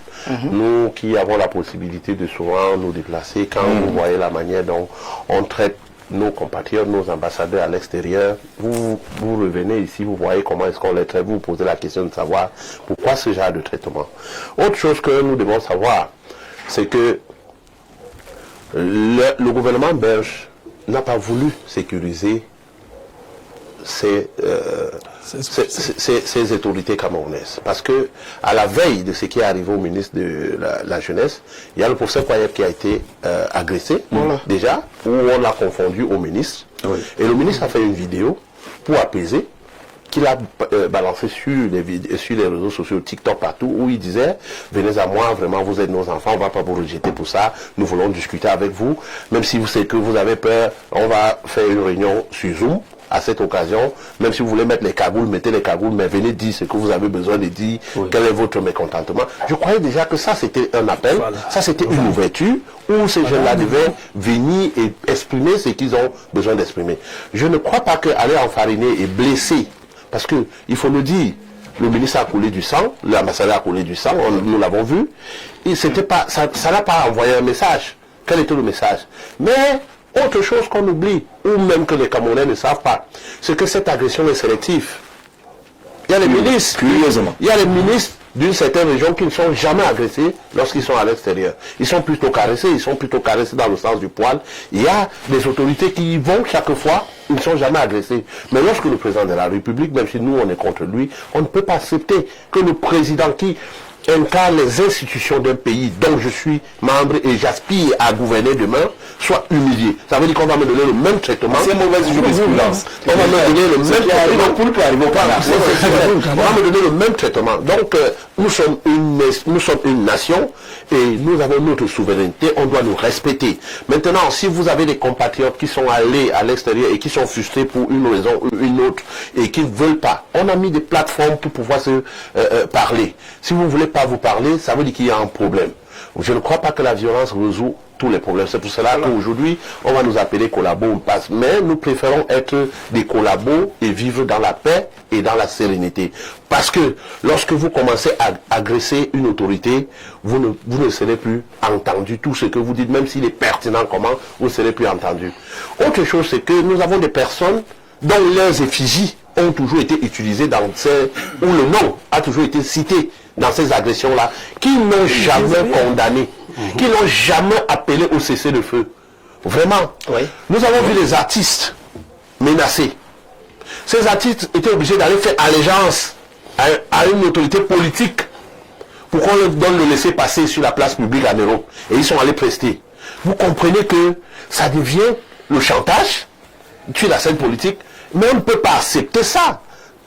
Nous qui avons la possibilité de souvent nous déplacer, quand vous voyez la manière dont on traite nos compatriotes, nos ambassadeurs à l'extérieur, vous revenez ici, vous voyez comment est-ce qu'on les traite, vous posez la question de savoir pourquoi ce genre de traitement. Autre chose que nous devons savoir, c'est que le gouvernement belge n'a pas voulu sécuriser ces autorités camerounaises. Parce que à la veille de ce qui est arrivé au ministre de la Jeunesse, il y a le professeur Kwayeb qui a été agressé, déjà, où on l'a confondu au ministre. Oui. Et le ministre a fait une vidéo pour apaiser, qu'il a balancé sur les réseaux sociaux, TikTok, partout, où il disait « Venez à moi, vraiment, vous êtes nos enfants, on ne va pas vous rejeter pour ça, nous voulons discuter avec vous, même si vous savez que vous avez peur, on va faire une réunion sur Zoom. À cette occasion, même si vous voulez mettre les cagoules, mettez les cagoules, mais venez dire ce que vous avez besoin de dire, quel est votre mécontentement. » Je croyais déjà que ça c'était un appel, ça c'était une ouverture, où ces jeunes-là devaient venir et exprimer ce qu'ils ont besoin d'exprimer. Je ne crois pas qu'aller enfariner et blesser, parce que il faut le dire, le ministre a coulé du sang, l'ambassadeur a coulé du sang, nous l'avons vu, et c'était pas, ça n'a pas envoyé un message. Quel était le message? Mais autre chose qu'on oublie, ou même que les Camerounais ne savent pas, c'est que cette agression est sélective. Il y a les ministres, curieusement, il y a les ministres d'une certaine région qui ne sont jamais agressés lorsqu'ils sont à l'extérieur. Ils sont plutôt caressés, dans le sens du poil. Il y a des autorités qui y vont chaque fois, ils ne sont jamais agressés. Mais lorsque le président de la République, même si nous on est contre lui, on ne peut pas accepter que le président qui incarne les institutions d'un pays dont je suis membre et j'aspire à gouverner demain, soit humilié. Ça veut dire qu'on va me donner le même traitement. C'est mauvaise jurisprudence. On va me donner le même traitement. On va me donner le même traitement. Donc, nous sommes une nation et nous avons notre souveraineté. On doit nous respecter. Maintenant, si vous avez des compatriotes qui sont allés à l'extérieur et qui sont frustrés pour une raison ou une autre et qui ne veulent pas, on a mis des plateformes pour pouvoir se parler. Si vous ne voulez pas vous parler, ça veut dire qu'il y a un problème. Je ne crois pas que la violence résout tous les problèmes. C'est pour cela qu'aujourd'hui, on va nous appeler collabos, mais nous préférons être des collabos et vivre dans la paix et dans la sérénité. Parce que lorsque vous commencez à agresser une autorité, vous ne serez plus entendu. Tout ce que vous dites, même s'il est pertinent comment, vous ne serez plus entendu. Autre chose, c'est que nous avons des personnes dont leurs effigies ont toujours été utilisées dans où le nom a toujours été cité dans ces agressions-là, qui n'ont jamais condamné, qui n'ont jamais appelé au cessez-le-feu. Vraiment. Oui. Nous avons vu les artistes menacés. Ces artistes étaient obligés d'aller faire allégeance à une autorité politique pour qu'on leur donne le laisser-passer sur la place publique à Nero. Et ils sont allés prester. Vous comprenez que ça devient le chantage sur la scène politique, mais on ne peut pas accepter ça.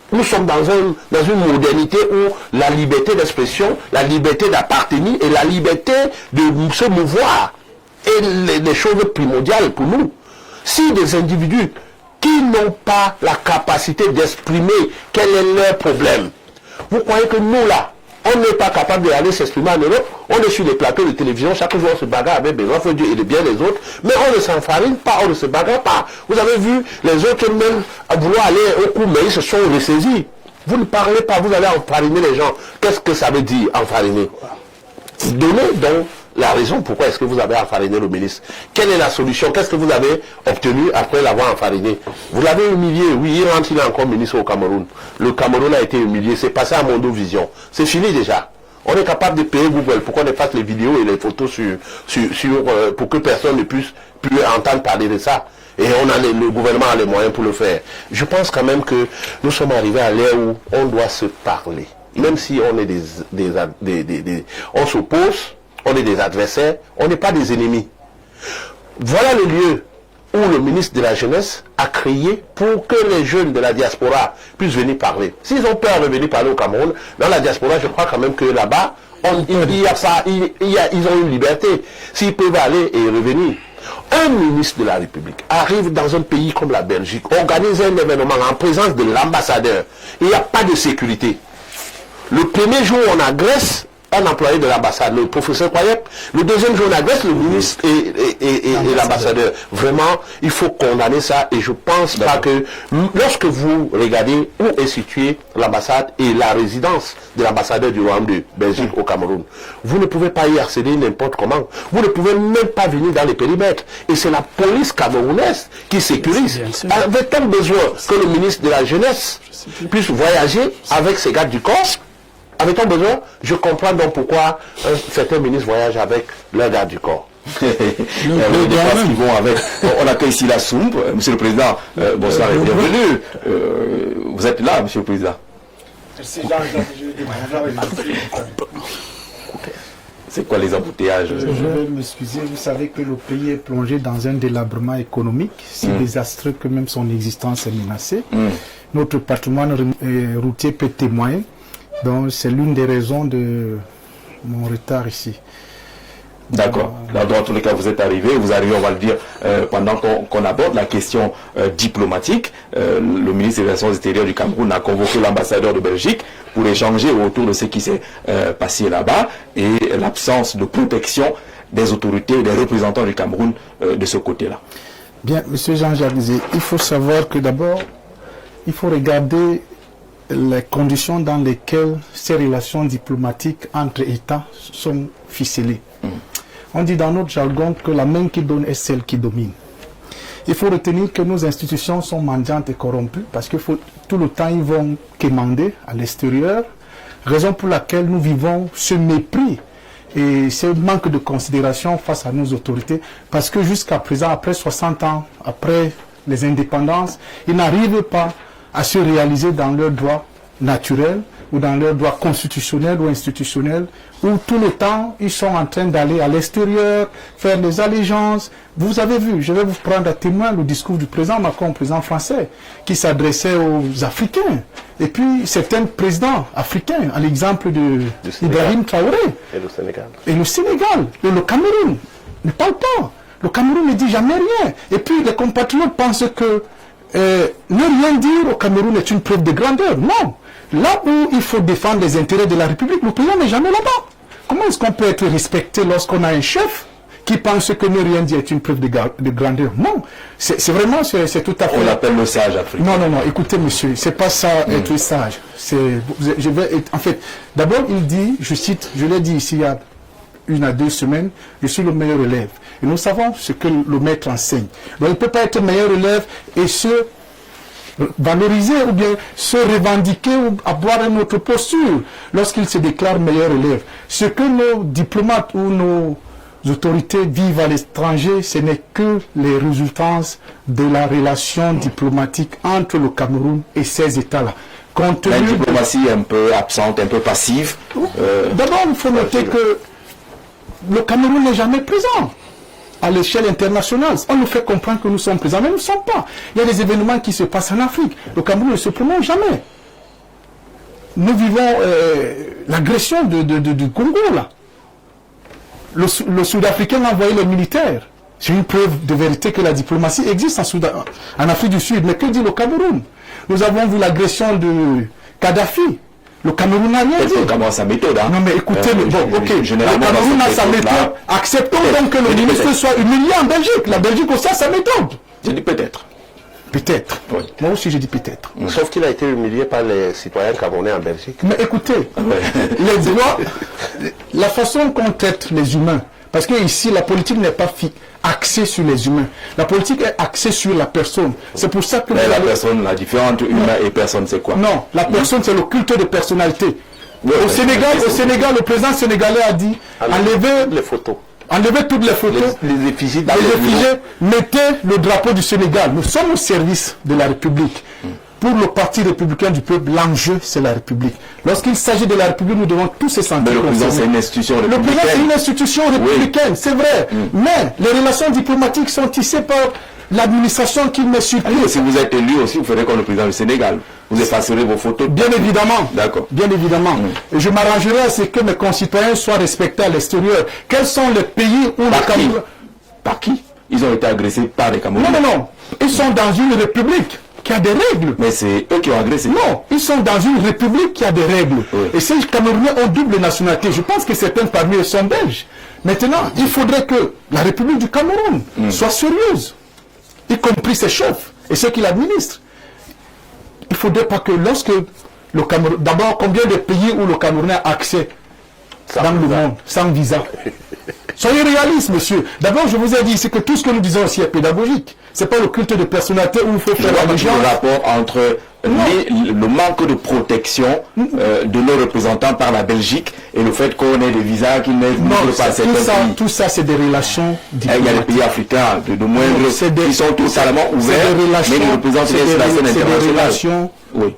Nous sommes dans une modernité où la liberté d'expression, la liberté d'appartenir et la liberté de se mouvoir est les choses primordiales pour nous. Si des individus qui n'ont pas la capacité d'exprimer quel est leur problème, vous croyez que nous là, on n'est pas capable d'aller s'exprimer en Europe, on est sur les plateaux de télévision, chaque jour on se bagarre avec Benoît Dieu et bien les autres, mais on ne s'enfarine pas, on ne se bagarre pas. Vous avez vu les autres même à vouloir aller au coup, mais ils se sont ressaisis. Vous ne parlez pas, vous allez enfariner les gens. Qu'est-ce que ça veut dire, enfariner? Donnez donc la raison pourquoi est-ce que vous avez enfariné le ministre. Quelle est la solution? Qu'est-ce que vous avez obtenu après l'avoir enfariné? Vous l'avez humilié, oui, il rentre, il est encore ministre au Cameroun. Le Cameroun a été humilié, c'est passé à Mondo Vision. C'est fini déjà. On est capable de payer Google pour qu'on fasse les vidéos et les photos pour que personne ne puisse plus entendre parler de ça. Et le gouvernement a les moyens pour le faire. Je pense quand même que nous sommes arrivés à l'ère où on doit se parler. Même si on est on s'oppose, on est des adversaires, on n'est pas des ennemis. Voilà le lieu où le ministre de la Jeunesse a créé pour que les jeunes de la diaspora puissent venir parler. S'ils ont peur de venir parler au Cameroun, dans la diaspora, je crois quand même que là-bas, ils ont une liberté. S'ils peuvent aller et revenir. Un ministre de la République arrive dans un pays comme la Belgique, organise un événement en présence de l'ambassadeur. Il n'y a pas de sécurité. Le premier jour, on agresse un employé de l'ambassade, le professeur Kwayeb. Le deuxième jour, on agresse le ministre et l'ambassadeur. Vraiment, il faut condamner ça. Et je pense pas que lorsque vous regardez où est située l'ambassade et la résidence de l'ambassadeur du Royaume de Belgique au Cameroun, vous ne pouvez pas y accéder n'importe comment. Vous ne pouvez même pas venir dans les périmètres. Et c'est la police camerounaise qui sécurise. Avait-on besoin que le ministre de la Jeunesse puisse voyager avec ses gardes du corps? Avait-on besoin? Je comprends donc pourquoi un certain ministre voyage avec leur garde du corps. Ils vont avec. On accueille ici la Soumbe. Monsieur le Président, bonsoir et bienvenue. Vous êtes là, Monsieur le Président. Merci Jean. C'est quoi les embouteillages? Je vais m'excuser, vous savez que le pays est plongé dans un délabrement économique, si désastreux que même son existence est menacée. Notre patrimoine routier peut témoigner, donc c'est l'une des raisons de mon retard ici. D'accord. Dans tous les cas, vous êtes arrivé, on va le dire, pendant qu'on aborde la question diplomatique. Le ministre des Relations extérieures du Cameroun a convoqué l'ambassadeur de Belgique pour échanger autour de ce qui s'est passé là-bas et l'absence de protection des autorités et des représentants du Cameroun de ce côté-là. Bien, M. Jean-Jacques disait, il faut savoir que d'abord, il faut regarder les conditions dans lesquelles ces relations diplomatiques entre États sont ficelées. On dit dans notre jargon que la main qui donne est celle qui domine. Il faut retenir que nos institutions sont mendiantes et corrompues parce que tout le temps ils vont quémander à l'extérieur, raison pour laquelle nous vivons ce mépris et ce manque de considération face à nos autorités parce que jusqu'à présent, après 60 ans, après les indépendances, ils n'arrivent pas à se réaliser dans leurs droits naturels ou dans leurs droits constitutionnels ou institutionnels, où tout le temps, ils sont en train d'aller à l'extérieur, faire des allégeances. Vous avez vu, je vais vous prendre à témoin le discours du président Macron, président français, qui s'adressait aux Africains. Et puis, certains présidents africains, à l'exemple d'Ibrahim Traoré. Et le Sénégal. Et le Sénégal, et le Cameroun, ne parle pas. Le Cameroun ne dit jamais rien. Et puis, les compatriotes pensent que ne rien dire au Cameroun est une preuve de grandeur. Non. Là où il faut défendre les intérêts de la République, le président n'est jamais là-bas. Comment est-ce qu'on peut être respecté lorsqu'on a un chef qui pense que ne rien dire est une preuve de grandeur? Non. C'est vraiment, c'est tout à fait... On l'appelle le sage africain. Non, non, non. Écoutez, monsieur, c'est pas ça être sage. En fait, d'abord, il dit, je cite, je l'ai dit ici il y a 1 à 2 semaines, je suis le meilleur élève. Et nous savons ce que le maître enseigne. Donc, il ne peut pas être meilleur élève et se valoriser ou bien se revendiquer ou avoir une autre posture lorsqu'il se déclare meilleur élève. Ce que nos diplomates ou nos autorités vivent à l'étranger, ce n'est que les résultats de la relation diplomatique entre le Cameroun et ces États-là. La diplomatie est un peu absente, un peu passive. D'abord, il faut noter que le Cameroun n'est jamais présent à l'échelle internationale. On nous fait comprendre que nous sommes présents, mais nous ne sommes pas. Il y a des événements qui se passent en Afrique. Le Cameroun ne se prononce jamais. Nous vivons l'agression du Congo, là. Le Sud-Africain a envoyé les militaires. C'est une preuve de vérité que la diplomatie existe en Afrique du Sud. Mais que dit le Cameroun? Nous avons vu l'agression de Kadhafi. Le Cameroun n'a rien dit. Le Cameroun a sa méthode. Hein. Non mais écoutez, le Cameroun a sa méthode. Acceptons donc que le ministre soit humilié en Belgique. La Belgique aussi a sa méthode. Je dis peut-être. Peut-être. Oui. Moi aussi je dis peut-être. Sauf qu'il a été humilié par les citoyens camerounais en Belgique. Mais écoutez, les droits, la façon qu'on traite les humains, parce que ici la politique n'est pas axée sur les humains. La politique est axée sur la personne. C'est pour ça que... Mais la personne, la différence entre humain et personne, c'est quoi? Non, la personne, c'est le culte de personnalité. Ouais, au Sénégal, le président sénégalais a dit enlevez les photos. Enlevez toutes les photos, les effigies, mettez le drapeau du Sénégal. Nous sommes au service de la République. Pour le Parti républicain du peuple, l'enjeu, c'est la République. Lorsqu'il s'agit de la République, nous devons tous se sentir. Mais le président, c'est une institution républicaine. Le président, c'est une institution républicaine, c'est vrai. Mais les relations diplomatiques sont tissées par l'administration qui met sur pied. Si vous êtes élu aussi, vous ferez comme le président du Sénégal. Vous effacerez vos photos. Bien évidemment. D'accord. Bien évidemment. Et je m'arrangerai à ce que mes concitoyens soient respectés à l'extérieur. Quels sont les pays où le Cameroun... Par qui? Ils ont été agressés par les Camerounais. Non, non, non. Ils sont dans une république qui a des règles. Mais c'est eux qui ont agressé. Non, ils sont dans une république qui a des règles. Oui. Et ces Camerounais ont double nationalité. Je pense que certains parmi eux sont belges. Maintenant, il faudrait que la République du Cameroun soit sérieuse, y compris ses chefs et ceux qui l'administrent. Il ne faudrait pas que lorsque le Cameroun... D'abord, combien de pays où le Camerounais a accès dans le monde, sans visa. Soyez réalistes, monsieur. D'abord, je vous ai dit, c'est que tout ce que nous disons ici est pédagogique. C'est pas le culte de personnalité où il faut faire la le rapport entre le manque de protection de nos représentants par la Belgique et le fait qu'on ait des visas qui ne pas à certains pays. Tout ça, c'est des relations diplomatiques. Il y a des pays africains de moindre qui sont totalement ouverts, mais ils représentent la scène internationale. Oui.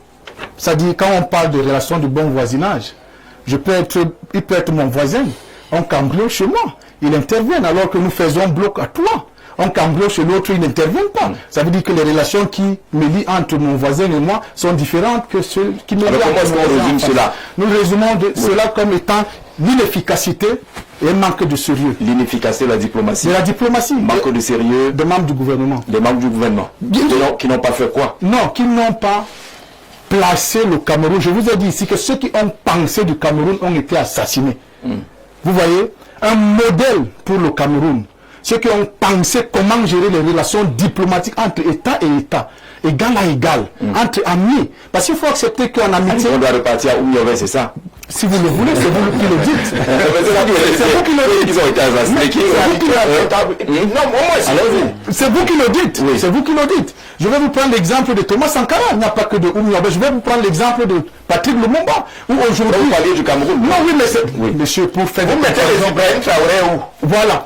C'est-à-dire, quand on parle de relations de bon voisinage, il peut être mon voisin, on cambriole chez moi, il intervient alors que nous faisons bloc à toi. On cambriole chez l'autre, il n'intervient pas. Ça veut dire que les relations qui me lient entre mon voisin et moi sont différentes que celles qui me lient entre comment est-ce qu'on résume cela? Nous résumons cela comme étant l'inefficacité et un manque de sérieux. L'inefficacité de la diplomatie. De la diplomatie. Manque de sérieux. Des membres du gouvernement. Des membres du gouvernement. Qui n'ont pas fait quoi? Non, qui n'ont pas placé le Cameroun. Je vous ai dit ici que ceux qui ont pensé du Cameroun ont été assassinés. Vous voyez, un modèle pour le Cameroun. Ceux qui ont pensé comment gérer les relations diplomatiques entre État et État, égal à égal, entre amis. Parce qu'il faut accepter qu'en amitié... On doit repartir à Oumyové, c'est ça? Si vous le voulez, c'est vous qui le dites. C'est vous qui le dites. Ils ont été assassinés. C'est vous qui le dites. C'est vous qui le dites. Je vais vous prendre l'exemple de Thomas Sankara. Il n'y a pas que de Oumyové. Je vais vous prendre l'exemple de Patrick Lumumba. Où aujourd'hui... Vous parliez du Cameroun. Non, oui, mais c'est... Monsieur, pour faire... Vous mettez les Ibrahim Traoré où? Voilà.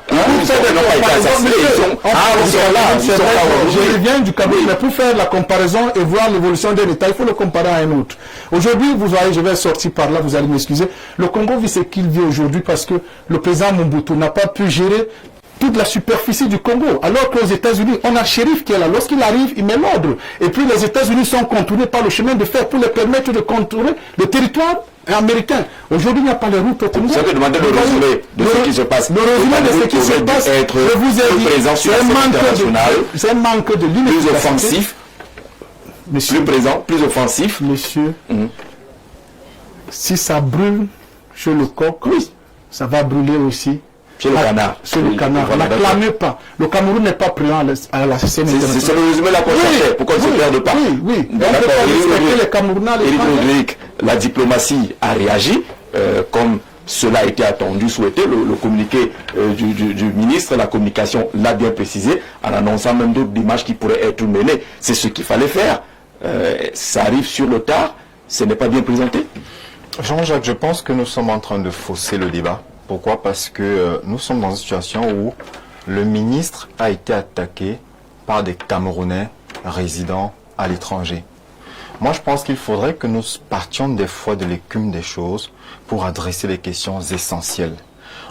Je reviens du Cameroun, mais pour faire la comparaison et voir l'évolution d'un État, il faut le comparer à un autre. Aujourd'hui, vous voyez, je vais sortir par là, vous allez m'excuser. Le Congo vit ce qu'il vit aujourd'hui parce que le président Mobutu n'a pas pu gérer toute la superficie du Congo. Alors qu'aux États-Unis, on a un shérif qui est là. Lorsqu'il arrive, il met l'ordre. Et puis les États-Unis sont contournés par le chemin de fer pour les permettre de contrôler le territoire américain. Aujourd'hui, il n'y a pas les routes autonomes. Vous avez demandé le résumé de ce qui se passe. Le résumé de ce qui se passe, je vous ai dit, c'est un manque de plus offensif. Monsieur, plus présent, plus offensif. Monsieur, si ça brûle chez le coq, ça va brûler aussi chez le canard. Chez le canard. N'acclamez pas. Le Cameroun n'est pas présent à la scène internationale. C'est le résumé là qu'on cherchait. Pourquoi ne se perde pas? Oui. On peut pas respecter les Camerounais. La diplomatie a réagi comme cela a été attendu, souhaité. Le communiqué du ministre, la communication l'a bien précisé, en annonçant même d'autres démarches qui pourraient être menées. C'est ce qu'il fallait faire. Ça arrive sur le tard, ce n'est pas bien présenté. Jean-Jacques, je pense que nous sommes en train de fausser le débat. Pourquoi? Parce que nous sommes dans une situation où le ministre a été attaqué par des Camerounais résidant à l'étranger. Moi, je pense qu'il faudrait que nous partions des fois de l'écume des choses pour adresser les questions essentielles.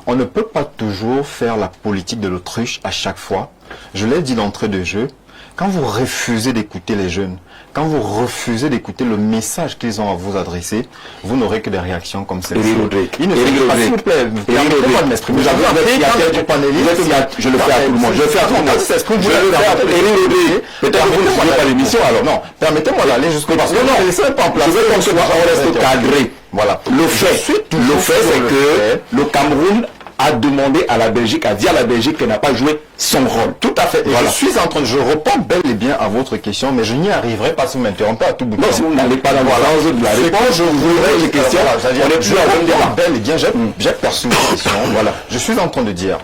On ne peut pas toujours faire la politique de l'autruche à chaque fois. Je l'ai dit d'entrée de jeu, quand vous refusez d'écouter les jeunes, quand vous refusez d'écouter le message qu'ils ont à vous adresser, vous n'aurez que des réactions comme celle-ci. Il ne s'il vous plaît, permettez-moi de m'exprimer. Je le fais à tout le monde. Je le fais à tout le monde. Peut-être que vous ne suivez pas l'émission alors. Non, permettez-moi d'aller jusqu'au bout. Non, laissez pas en place. Je veux qu'on reste cadré. Voilà. Le fait, c'est que le Cameroun a demandé à la Belgique, a dit à la Belgique qu'elle n'a pas joué son rôle. Tout à fait. Et voilà. Je réponds bel et bien à votre question, mais je n'y arriverai pas si vous m'interrompez à tout bout de temps. Non, si vous n'allez pas dans la réponse, je voudrais les questions. On est plus en train de bel et bien, j'ai perçu une question. Voilà. Je suis en train de dire,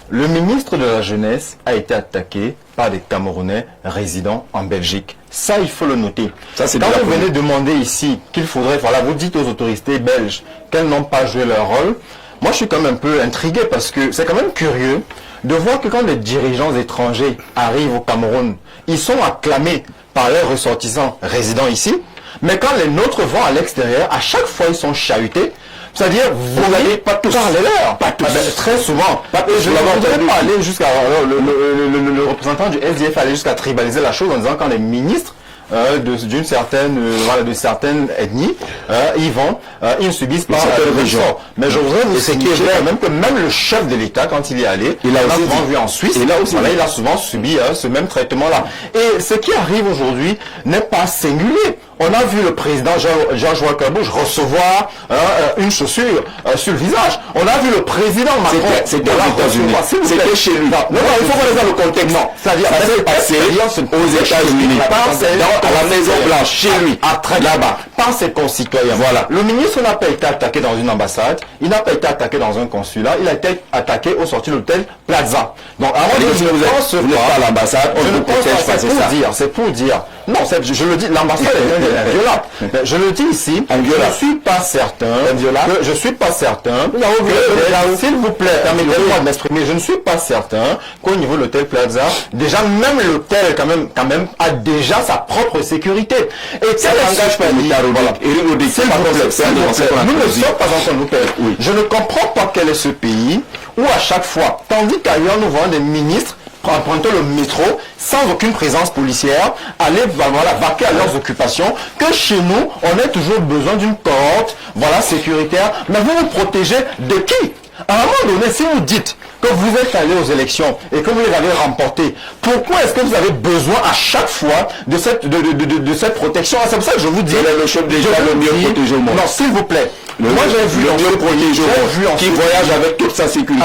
le ministre de la Jeunesse a été attaqué par des Camerounais résidant en Belgique. Ça, il faut le noter. Ça, quand vous venez demander ici qu'il faudrait, voilà, vous dites aux autorités belges qu'elles n'ont pas joué leur rôle, moi, je suis quand même un peu intrigué parce que c'est quand même curieux de voir que quand les dirigeants étrangers arrivent au Cameroun, ils sont acclamés par les ressortissants résidents ici, mais quand les nôtres vont à l'extérieur, à chaque fois, ils sont chahutés. C'est-à-dire, vous n'allez pas tous parler leur. Pas tous. Très souvent. Je ne voudrais pas aller jusqu'à... Le représentant du SDF allait jusqu'à tribaliser la chose en disant quand les ministres d'une certaine de certaines ethnies ils ne subissent pas cette région. Mais je voudrais vous signifier quand même que même le chef de l'État, quand il est allé, il a souvent vu en Suisse, il a souvent subi ce même traitement là. Et ce qui arrive aujourd'hui n'est pas singulier. on a vu le président George Walker Bush recevoir une chaussure sur le visage. On a vu le président Macron. C'était aux États-Unis. C'était chez lui. Non, il faut connaître le contexte. Non, c'est-à-dire ça s'est passé aux États-Unis, à la Maison Blanche, chez lui, là-bas, par ses concitoyens. Voilà. Le ministre n'a pas été attaqué dans une ambassade, il n'a pas été attaqué dans un consulat, il a été attaqué au sorti de l'hôtel Plaza. Donc, avant de vous n'êtes pas à l'ambassade, on ne protège pas, c'est pour dire. Non, je le dis, l'ambassade est inviolable. Mais je le dis ici, je ne suis pas certain. S'il vous plaît, permettez-moi de m'exprimer. Je ne suis pas certain qu'au niveau de l'hôtel Plaza, déjà même l'hôtel quand même a déjà sa propre sécurité. Et ça n'engage pas l'État. Nous ne sommes pas encore en hôtel. Je ne comprends pas quel est ce pays où à chaque fois, tandis qu'ailleurs nous voyons des ministres emprunter le métro sans aucune présence policière, aller vaquer à leurs occupations, que chez nous, on a toujours besoin d'une cohorte, sécuritaire. Mais vous vous protégez de qui? À un moment donné, si vous dites que vous êtes allé aux élections et que vous les avez remportées, pourquoi est-ce que vous avez besoin à chaque fois de cette protection? C'est pour ça que je vous dis... le chef déjà le mieux protégé au monde. Non, s'il vous plaît. Moi j'ai vu qui voyage avec toute sa sécurité.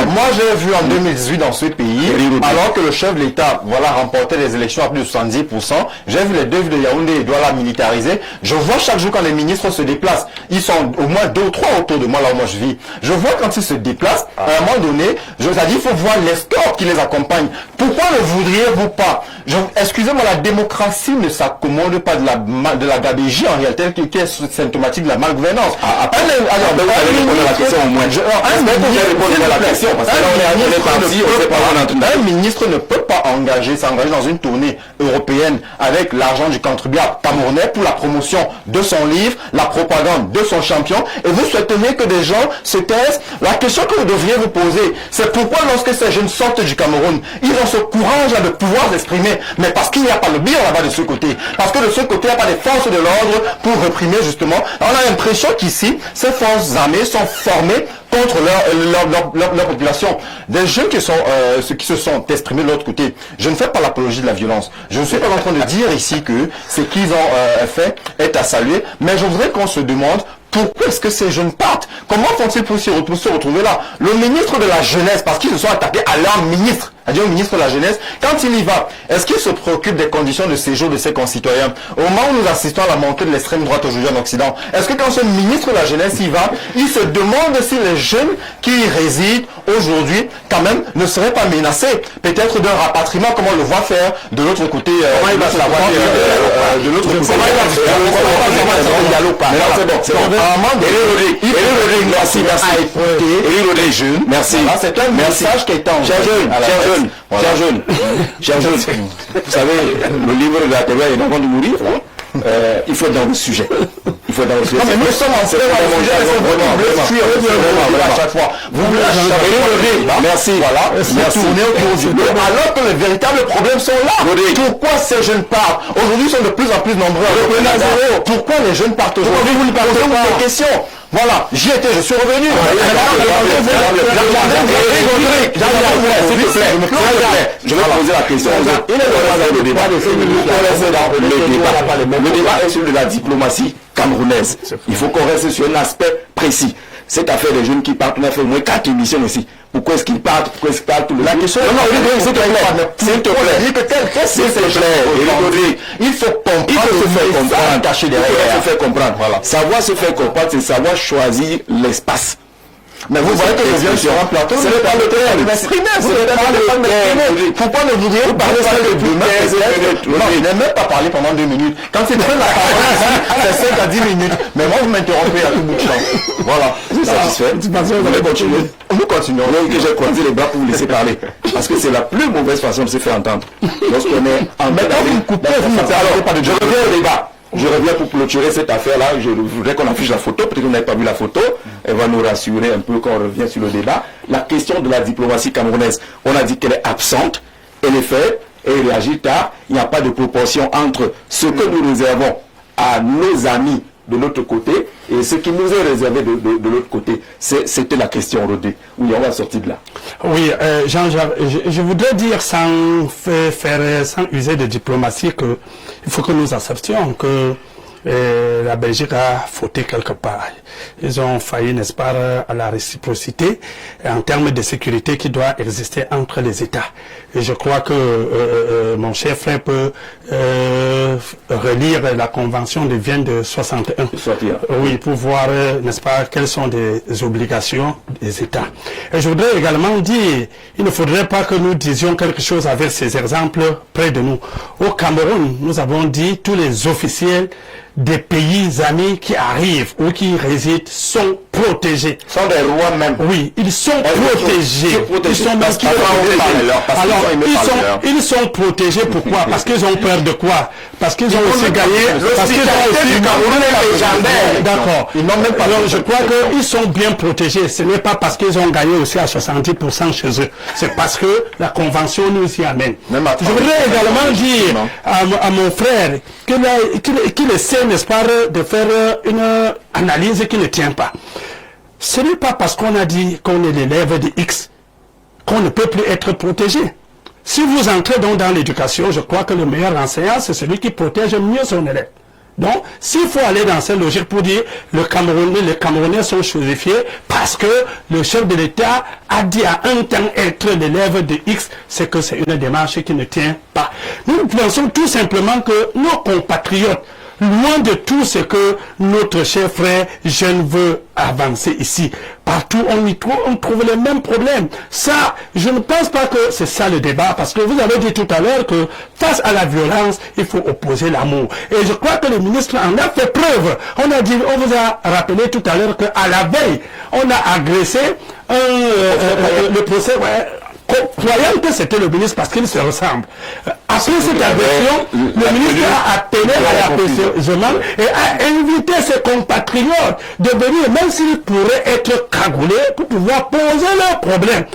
Moi j'ai vu en 2018 dans ce pays, alors que le chef de l'État remportait les élections à plus de 70%, j'ai vu les deux villes de Yaoundé et Douala militarisées. Je vois chaque jour quand les ministres se déplacent, ils sont au moins 2 ou 3 autour de moi là où moi je vis. Je vois quand ils se déplacent, à un moment donné, je vous ai dit, il faut voir l'escorte qui les accompagne. Pourquoi ne voudriez-vous pas? Excusez-moi, la démocratie ne s'accommode pas de la gabégie en réalité qui est symptomatique de la malgouvernance. Un ministre ne peut pas s'engager dans une tournée européenne avec l'argent du contribuable camerounais pour la promotion de son livre, la propagande de son champion, et vous souhaiteriez que des gens se taisent. La question que vous devriez vous poser, c'est pourquoi lorsque ces jeunes sortent du Cameroun, ils ont ce courage de pouvoir s'exprimer, mais parce qu'il n'y a pas le bien là-bas de ce côté, parce que de ce côté, il n'y a pas des forces de l'ordre pour réprimer justement. On a l'impression qu'ici, ces forces armées sont formées contre leur population. Des jeunes qui se sont exprimés de l'autre côté. Je ne fais pas l'apologie de la violence. Je ne suis pas en train de dire ici que ce qu'ils ont fait est à saluer, mais je voudrais qu'on se demande pourquoi est-ce que ces jeunes partent? Comment font-ils pour se retrouver là? Le ministre de la Jeunesse, parce qu'ils se sont attaqués à leur ministre, c'est-à-dire au ministre de la Jeunesse, quand il y va, est-ce qu'il se préoccupe des conditions de séjour de ses concitoyens? Au moment où nous assistons à la montée de l'extrême droite aujourd'hui en Occident, est-ce que quand ce ministre de la Jeunesse y va, il se demande si les jeunes qui y résident aujourd'hui, quand même, ne seraient pas menacés, peut-être d'un rapatriement, comme on le voit faire de l'autre côté comment il va se la voir de l'autre côté? Merci. C'est un message qui est en Chers jeunes, vous savez, le livre de la TV est avant de mourir. Il faut être dans le sujet. Il faut être dans le sujet. Non, mais nous sommes en train à chaque fois. Vous merci. Voilà. Merci. Alors que les véritables problèmes sont là. Pourquoi ces jeunes partent? Aujourd'hui, ils sont de plus en plus nombreux. Pourquoi les jeunes partent aujourd'hui? Vous ne partez pas des questions. Voilà, j'y étais, je suis revenu. Je vais poser la question. Le débat est sur de la diplomatie camerounaise. Il faut qu'on reste sur un aspect précis. Cette affaire des jeunes qui partent, on a fait au moins 4 émissions aussi. Pourquoi est-ce qu'ils partent? Pourquoi est-ce qu'ils partent? La question est s'il te plaît. Il faut comprendre. Il faut se faire comprendre. Cacher derrière. Il faut se faire comprendre. Voilà. Savoir se faire comprendre, c'est savoir choisir l'espace. Mais vous voyez que je viens sur un plateau, ce n'est pas le terrain de m'exprimer, Pourquoi ne voudriez-vous parler de 2 minutes? Non, il n'a même pas parlé pendant 2 minutes. Quand il donne la parole, c'est 5 à 10 minutes. Mais moi, vous m'interrompez à tout bout de champ. Voilà. Vous êtes satisfait? Vous allez continuer. Nous continuons. Que j'ai croisé les bras pour vous laisser parler. Parce que c'est la plus mauvaise façon de se faire entendre. Lorsqu'on est en mais quand vous me coupez, vous me parlez pas de je reviens au débat. Je reviens pour clôturer cette affaire-là. Je voudrais qu'on affiche la photo. Peut-être que vous n'avez pas vu la photo. Elle va nous rassurer un peu quand on revient sur le débat. La question de la diplomatie camerounaise, on a dit qu'elle est absente. Elle est faite et elle réagit tard. Il n'y a pas de proportion entre ce que nous réservons à nos amis de notre côté et ce qui nous est réservé de l'autre côté. C'était la question, Rodé. Oui, on va sortir de là. Oui, Jean-Jacques, je voudrais dire sans user de diplomatie que il faut que nous acceptions que la Belgique a fauté quelque part. Ils ont failli, n'est-ce pas, à la réciprocité en termes de sécurité qui doit exister entre les États. Et je crois que mon cher frère peut relire la convention de Vienne de 61. Oui, pour voir, n'est-ce pas, quelles sont les obligations des États. Et je voudrais également dire, il ne faudrait pas que nous disions quelque chose avec ces exemples près de nous. Au Cameroun, nous avons dit tous les officiels des pays amis qui arrivent ou qui résident sont protégés. Sont des rois même. Oui, ils sont protégés. Ils sont même ils sont protégés. Pourquoi? Parce qu'ils ont peur de quoi? Parce qu'ils ont aussi gagné. Parce qu'ils ont aussi légendaire. D'accord. Ils n'ont même pas. Alors, je crois qu'ils sont bien protégés. Ce n'est pas parce qu'ils ont gagné aussi à 70% chez eux. C'est parce que la convention nous y amène. Je voudrais également dire à mon frère qu'il essaie, n'est-ce pas, de faire une analyse qui ne tient pas. Ce n'est pas parce qu'on a dit qu'on est l'élève de X qu'on ne peut plus être protégé. Si vous entrez donc dans l'éducation, je crois que le meilleur enseignant, c'est celui qui protège mieux son élève. Donc, s'il faut aller dans cette logique pour dire les Camerounais sont chosifiés parce que le chef de l'État a dit à un temps être l'élève de X, c'est que c'est une démarche qui ne tient pas. Nous pensons tout simplement que nos compatriotes, loin de tout ce que notre cher frère jeune veut avancer ici, partout on trouve les mêmes problèmes. Ça, je ne pense pas que c'est ça le débat, parce que vous avez dit tout à l'heure que face à la violence, il faut opposer l'amour. Et je crois que le ministre en a fait preuve. On vous a rappelé tout à l'heure qu'à la veille, on a agressé le procès, croyant que c'était le ministre parce qu'il se ressemble. Après cette agression, le ministre a appelé à l'apaisement et a invité ses compatriotes de venir, même s'ils pourraient être cagoulés, pour pouvoir poser leurs problèmes.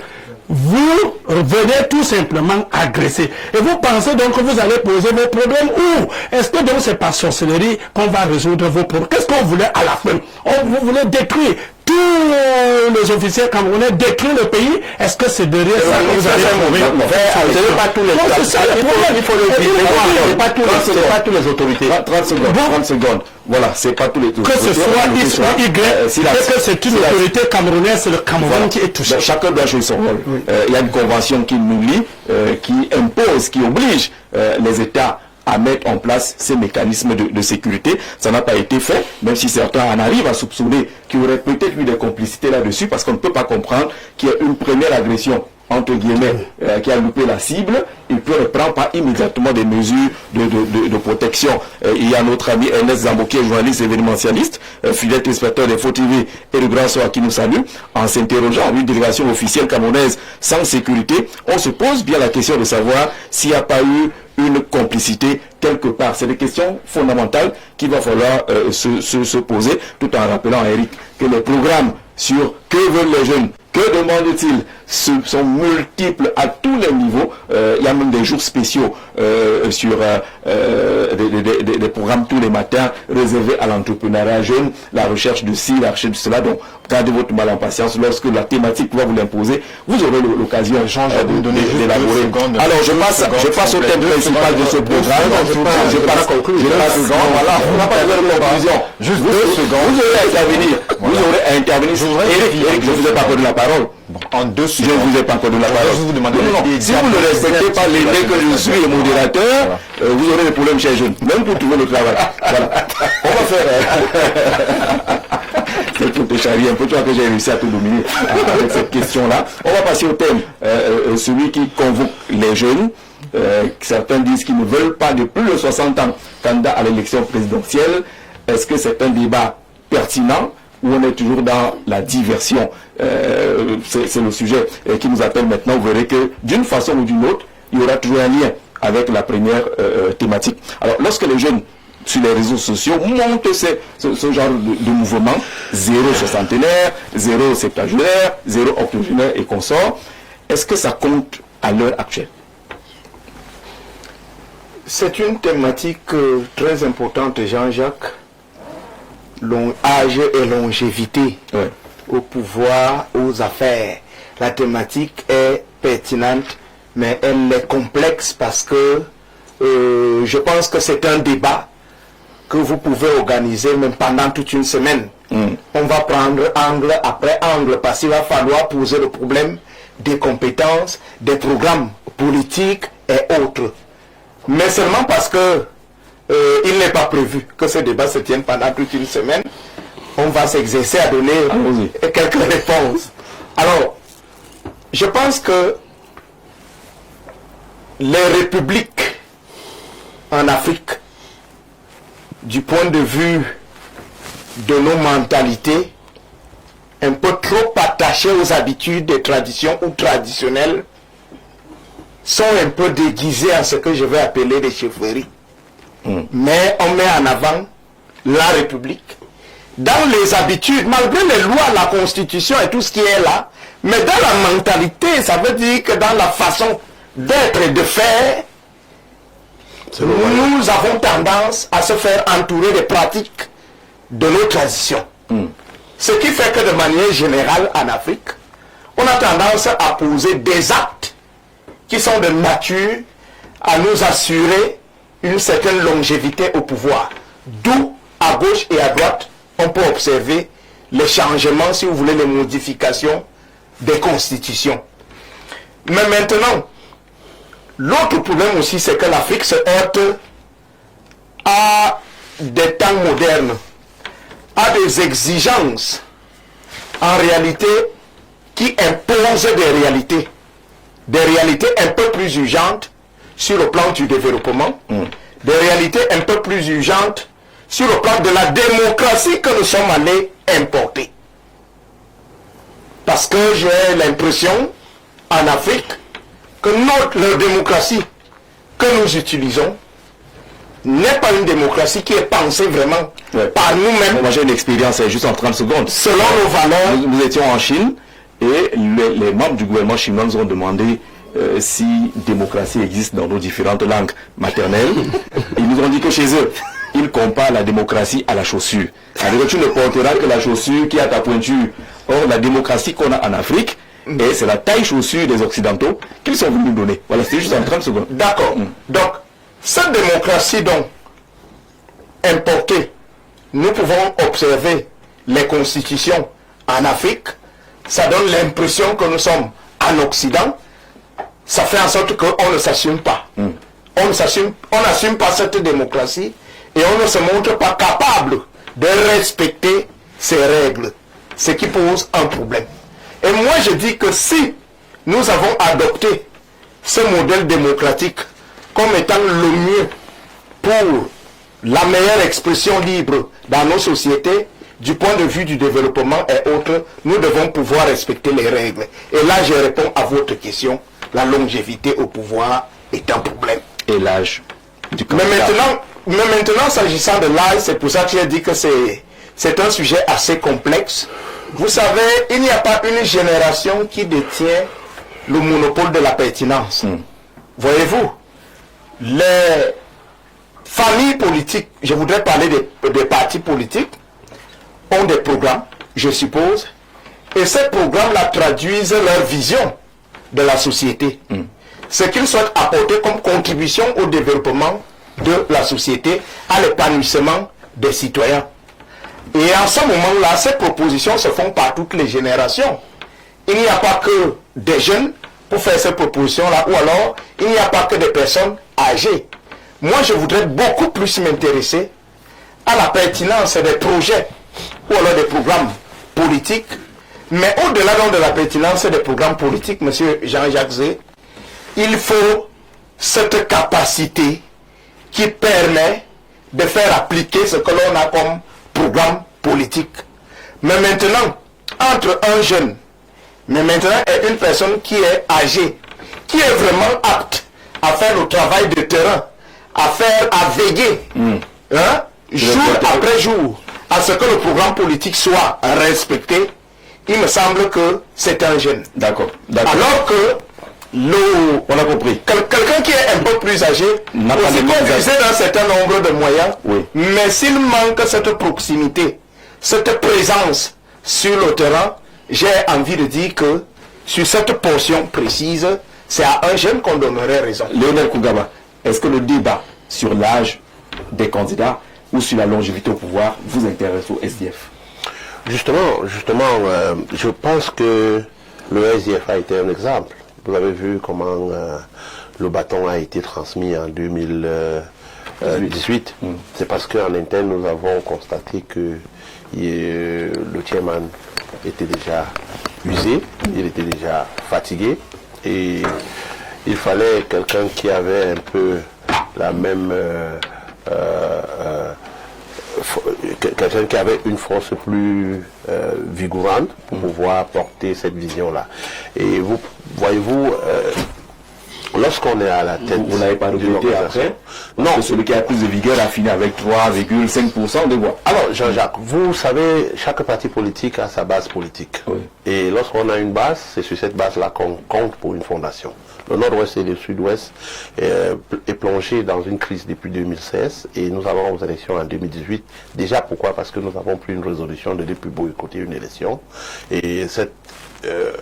Vous venez tout simplement agresser. Et vous pensez donc que vous allez poser vos problèmes où? Est-ce que donc c'est par sorcellerie qu'on va résoudre vos problèmes? Qu'est-ce qu'on voulait à la fin? Vous voulez détruire tous les officiers camerounais, détruire le pays? Est-ce que c'est derrière ça que vous allez ce n'est pas tous les il faut le dire. C'est pas tous les autorités. 30 secondes. Voilà, c'est pas tous les que ce soit X ou Y, que c'est une autorité camerounaise, c'est le Cameroun qui est touché. Chacun doit jouer son rôle. Il y a une convention qui nous lie, qui impose, qui oblige les États à mettre en place ces mécanismes de sécurité. Ça n'a pas été fait, même si certains en arrivent à soupçonner qu'il y aurait peut-être eu des complicités là-dessus, parce qu'on ne peut pas comprendre qu'il y ait une première agression, entre guillemets, qui a loupé la cible, il peut ne prendre pas immédiatement des mesures de protection. Il y a notre ami Ernest Zambo, qui est journaliste événementialiste, fidèle téléspectateur des Faux TV et de Grand Soir qui nous salue, en s'interrogeant, une délégation officielle camerounaise sans sécurité, on se pose bien la question de savoir s'il n'y a pas eu une complicité quelque part. C'est des questions fondamentales qu'il va falloir se poser, tout en rappelant à Eric que les programmes sur que veulent les jeunes, que demandent-ils, sont multiples à tous les niveaux. Il y a même des jours spéciaux sur des programmes tous les matins réservés à l'entrepreneuriat jeune, la recherche de ci, la recherche de cela. Donc, gardez votre mal en patience. Lorsque la thématique va vous l'imposer, vous aurez l'occasion d'élaborer. Alors, je passe au thème principal de ce programme. Je passe. Voilà, on n'a pas de conclusion. Juste 2 secondes. Vous aurez à intervenir. Vous aurez à intervenir. Eric, je ne vous ai pas donné la parole. En 2 secondes. Je ne vous ai pas donné la parole. Je vous demande si vous ne respectez pas l'idée que je suis le modérateur, vous aurez des problèmes chez les jeunes, même pour trouver le travail. Voilà. On va faire. C'est pour te charrier un peu, toi que j'ai réussi à te dominer avec cette question-là. On va passer au thème, celui qui convoque les jeunes. Certains disent qu'ils ne veulent pas de plus de 60 ans candidat à l'élection présidentielle. Est-ce que c'est un débat pertinent ou on est toujours dans la diversion? C'est le sujet qui nous appelle maintenant. Vous verrez que d'une façon ou d'une autre, il y aura toujours un lien avec la première thématique. Alors, lorsque les jeunes sur les réseaux sociaux montent ce genre de mouvement, 0 soixantenaire, 0 septuagénaire, 0 octogénaire et consorts, est-ce que ça compte à l'heure actuelle? C'est une thématique très importante, Jean-Jacques, âge et longévité, Ouais. au pouvoir, aux affaires. La thématique est pertinente, mais elle est complexe parce que je pense que c'est un débat que vous pouvez organiser même pendant toute une semaine. On va prendre angle après angle parce qu'il va falloir poser le problème des compétences, des programmes politiques et autres. Mais seulement parce que il n'est pas prévu que ce débat se tienne pendant toute une semaine, on va s'exercer à donner quelques réponses. Alors, je pense que les républiques en Afrique, du point de vue de nos mentalités, un peu trop attachées aux habitudes et traditions ou traditionnelles, sont un peu déguisées en ce que je vais appeler des chefferies. Mais on met en avant la République. Dans les habitudes, malgré les lois, la Constitution et tout ce qui est là, mais dans la mentalité, ça veut dire que dans la façon d'être et de faire, nous avons tendance à se faire entourer des pratiques de nos traditions. Ce qui fait que de manière générale en Afrique, on a tendance à poser des actes qui sont de nature à nous assurer une certaine longévité au pouvoir. D'où, à gauche et à droite, on peut observer les changements, si vous voulez, les modifications des constitutions. Mais maintenant, l'autre problème aussi, c'est que l'Afrique se heurte à des temps modernes, à des exigences, en réalité, qui imposent des réalités un peu plus urgentes sur le plan du développement, des réalités un peu plus urgentes sur le plan de la démocratie que nous sommes allés importer. Parce que j'ai l'impression, en Afrique, que la démocratie que nous utilisons n'est pas une démocratie qui est pensée vraiment par nous-mêmes. Moi j'ai une expérience juste en 30 secondes. Selon nos valeurs. Nous étions en Chine et les membres du gouvernement chinois nous ont demandé si démocratie existe dans nos différentes langues maternelles. Ils nous ont dit que chez eux, ils comparent la démocratie à la chaussure. C'est-à-dire que tu ne porteras que la chaussure qui a ta pointure. Or, la démocratie qu'on a en Afrique, et c'est la taille chaussure des Occidentaux qu'ils sont venus nous donner. Voilà, c'est juste en 30 secondes. D'accord. Donc, cette démocratie donc importée, nous pouvons observer les constitutions en Afrique. Ça donne l'impression que nous sommes en Occident. Ça fait en sorte qu'on ne s'assume pas. On n'assume pas cette démocratie et on ne se montre pas capable de respecter ces règles. Ce qui pose un problème. Et moi je dis que si nous avons adopté ce modèle démocratique comme étant le mieux pour la meilleure expression libre dans nos sociétés, du point de vue du développement et autres, nous devons pouvoir respecter les règles. Et là je réponds à votre question. La longévité au pouvoir est un problème. Et l'âge du candidat. Mais maintenant, s'agissant de l'âge, c'est pour ça que j'ai dit que c'est un sujet assez complexe. Vous savez, il n'y a pas une génération qui détient le monopole de la pertinence. Voyez-vous, les familles politiques, je voudrais parler des partis politiques, ont des programmes, je suppose, et ces programmes-là traduisent leur vision de la société. Ce qu'ils souhaitent apporter comme contribution au développement de la société, à l'épanouissement des citoyens. Et en ce moment-là, ces propositions se font par toutes les générations. Il n'y a pas que des jeunes pour faire ces propositions-là, ou alors il n'y a pas que des personnes âgées. Moi, je voudrais beaucoup plus m'intéresser à la pertinence des projets, ou alors des programmes politiques. Mais au-delà de la pertinence des programmes politiques, M. Jean-Jacques Zé, il faut cette capacité qui permet de faire appliquer ce que l'on a comme programme politique. Mais maintenant, entre un jeune, et une personne qui est âgée, qui est vraiment apte à faire le travail de terrain, à veiller, jour après jour, à ce que le programme politique soit respecté, il me semble que c'est un jeune. D'accord. Alors que on a compris. Quelqu'un qui est un peu plus âgé, aussi peut viser d'un certain nombre de moyens, mais s'il manque cette proximité cette présence sur le terrain, j'ai envie de dire que sur cette portion précise, c'est à un jeune qu'on donnerait raison. Lionel Kougaba, est-ce que le débat sur l'âge des candidats ou sur la longévité au pouvoir vous intéresse au SDF? Justement, je pense que le SDF a été un exemple. Vous avez vu comment le bâton a été transmis en 2018. C'est parce qu'en interne, nous avons constaté que le chairman était déjà usé, il était déjà fatigué et il fallait quelqu'un qui avait un peu la même... quelqu'un qui avait une force plus vigorante pour pouvoir porter cette vision-là. Et vous, voyez-vous, lorsqu'on est à la tête... Vous n'avez pas regretté après? Non. Celui qui a plus de vigueur a fini avec 3,5% de voix. Alors, Jean-Jacques, vous savez, chaque parti politique a sa base politique. Oui. Et lorsqu'on a une base, c'est sur cette base-là qu'on compte pour une fondation. Le Nord-Ouest et le Sud-Ouest est plongé dans une crise depuis 2016 et nous avons aux élections en 2018. Déjà, pourquoi? Parce que nous avons pris une résolution de ne plus boycotter une élection. Et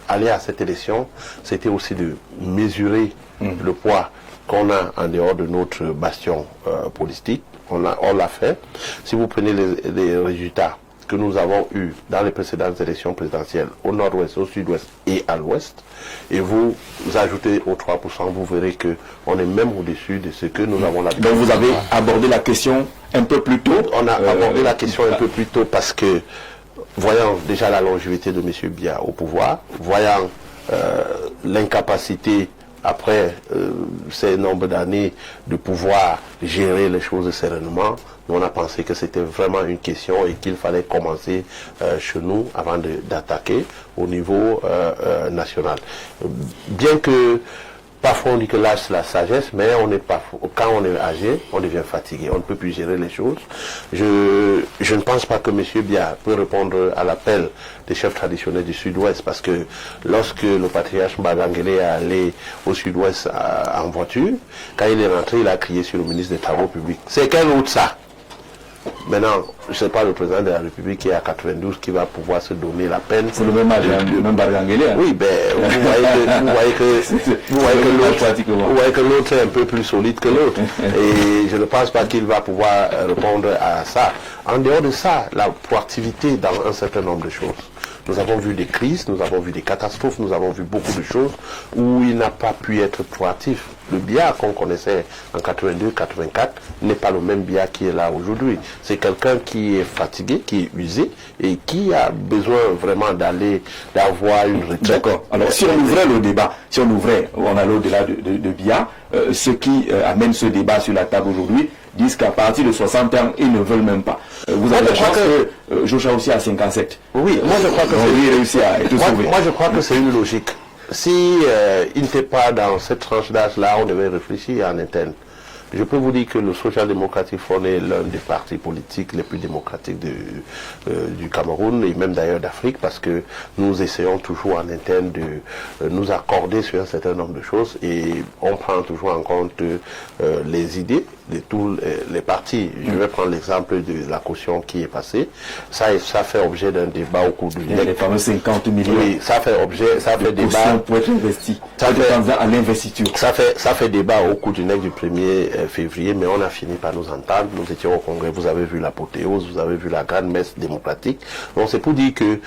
aller à cette élection, c'était aussi de mesurer le poids qu'on a en dehors de notre bastion politique. On l'a fait. Si vous prenez les résultats que nous avons eus dans les précédentes élections présidentielles au nord-ouest, au sud-ouest et à l'ouest, et vous ajoutez aux 3%, vous verrez qu'on est même au-dessus de ce que nous avons l'habitude. Donc vous avez abordé la question un peu plus tôt. On a abordé la question un peu plus tôt parce que, voyant déjà la longévité de M. Biya au pouvoir, voyant l'incapacité après ces nombres d'années de pouvoir gérer les choses sereinement, on a pensé que c'était vraiment une question et qu'il fallait commencer chez nous avant d'attaquer au niveau national. Bien que parfois on dit que l'âge c'est la sagesse, mais quand on est âgé, on devient fatigué, on ne peut plus gérer les choses. Je ne pense pas que M. Biya peut répondre à l'appel des chefs traditionnels du Sud-Ouest, parce que lorsque le patriarche Mbagangele est allé au Sud-Ouest en voiture, quand il est rentré, il a crié sur le ministre des Travaux publics. C'est quel autre ça? Maintenant, je ne sais pas le président de la République qui est à 92 qui va pouvoir se donner la peine. C'est le même âge, même Mbagangele. Hein. Oui, ben, vous voyez que l'autre est un peu plus solide que l'autre. Et je ne pense pas qu'il va pouvoir répondre à ça. En dehors de ça, la proactivité dans un certain nombre de choses. Nous avons vu des crises, nous avons vu des catastrophes, nous avons vu beaucoup de choses où il n'a pas pu être proactif. Le Biya qu'on connaissait en 82-84 n'est pas le même Biya qui est là aujourd'hui. C'est quelqu'un qui est fatigué, qui est usé et qui a besoin vraiment d'avoir une retraite. D'accord. Alors si on ouvrait le débat, on allait au-delà de Biya, ceux qui amènent ce débat sur la table aujourd'hui disent qu'à partir de 60 ans, ils ne veulent même pas. Vous avez la chance que Joshua aussi a 57. Oui, moi je crois que je crois que c'est une logique. Si il n'était pas dans cette tranche d'âge-là, on devait réfléchir en interne. Je peux vous dire que le Social Democratic Front est l'un des partis politiques les plus démocratiques du Cameroun et même d'ailleurs d'Afrique, parce que nous essayons toujours en interne de nous accorder sur un certain nombre de choses et on prend toujours en compte les idées de tous les partis. Je vais prendre l'exemple de la caution qui est passée. Ça fait objet d'un débat au cours du les fameux 50 millions. Oui, ça fait débat pour être investi. À l'investiture. Ça fait débat au cours du NEC du 1er février, mais on a fini par nous entendre. Nous étions au Congrès, vous avez vu l'apothéose, vous avez vu la grande messe démocratique. Donc c'est pour dire que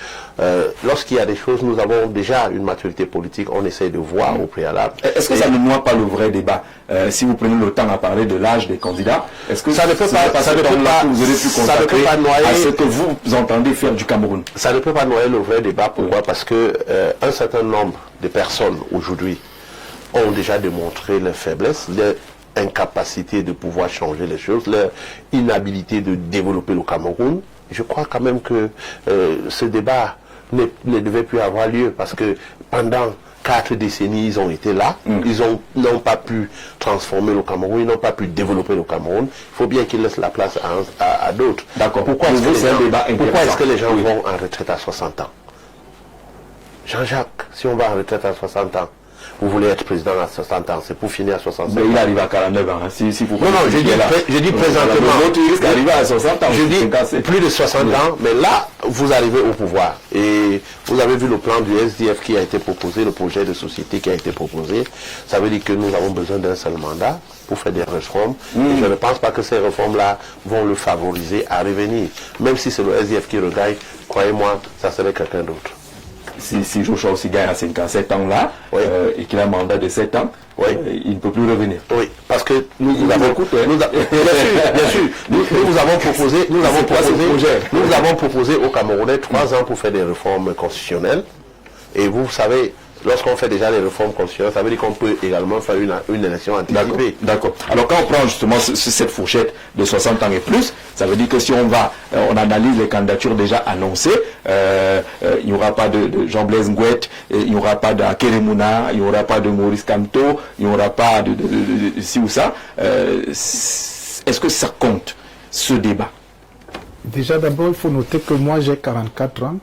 lorsqu'il y a des choses, nous avons déjà une maturité politique, on essaie de voir au préalable. Est-ce que ça ne noie pas le vrai débat? Si vous prenez le temps à parler de l'âge des candidats, est-ce que ça ne peut pas noyer à ce que vous entendez faire du Cameroun? Ça ne peut pas noyer le vrai débat. Pourquoi? Parce que un certain nombre de personnes aujourd'hui ont déjà démontré leur faiblesse, leur incapacité de pouvoir changer les choses, leur inhabilité de développer le Cameroun. Je crois quand même que ce débat ne devait plus avoir lieu, parce que pendant 4 décennies, ils ont été là, ils n'ont pas pu transformer le Cameroun, ils n'ont pas pu développer le Cameroun. Il faut bien qu'ils laissent la place à d'autres. D'accord. Pourquoi est-ce que les gens vont en retraite à 60 ans? Jean-Jacques, si on va en retraite à 60 ans, Vous voulez être président à 60 ans, c'est pour finir à 65 ans. Mais il arrive à 49 ans. Hein. Si vous Non, j'ai dit présentement. L'autre, il risque d'arriver à 60 ans. Je dis plus de 60 ans, mais là, vous arrivez au pouvoir. Et vous avez vu le plan du SDF qui a été proposé, le projet de société qui a été proposé. Ça veut dire que nous avons besoin d'un seul mandat pour faire des réformes. Et je ne pense pas que ces réformes-là vont le favoriser à revenir. Même si c'est le SDF qui regagne, croyez-moi, ça serait quelqu'un d'autre. Si Joshua aussi gagne à 57 ans là, oui. Et qu'il a un mandat de 7 ans, oui. Il ne peut plus revenir. Oui, parce que nous avons proposé aux Camerounais 3 ans pour faire des réformes constitutionnelles. Et vous savez, lorsqu'on fait déjà les réformes constitutionnelles, ça veut dire qu'on peut également faire une élection anticipée. D'accord. Alors quand on prend justement cette fourchette de 60 ans et plus, ça veut dire que si on analyse les candidatures déjà annoncées, il n'y aura pas de Jean-Blaise Ngouette, il n'y aura pas d'Akeremouna, il n'y aura pas de Maurice Kamto, il n'y aura pas de ci ou ça. Est-ce que ça compte, ce débat? Déjà d'abord, il faut noter que moi j'ai 44 ans.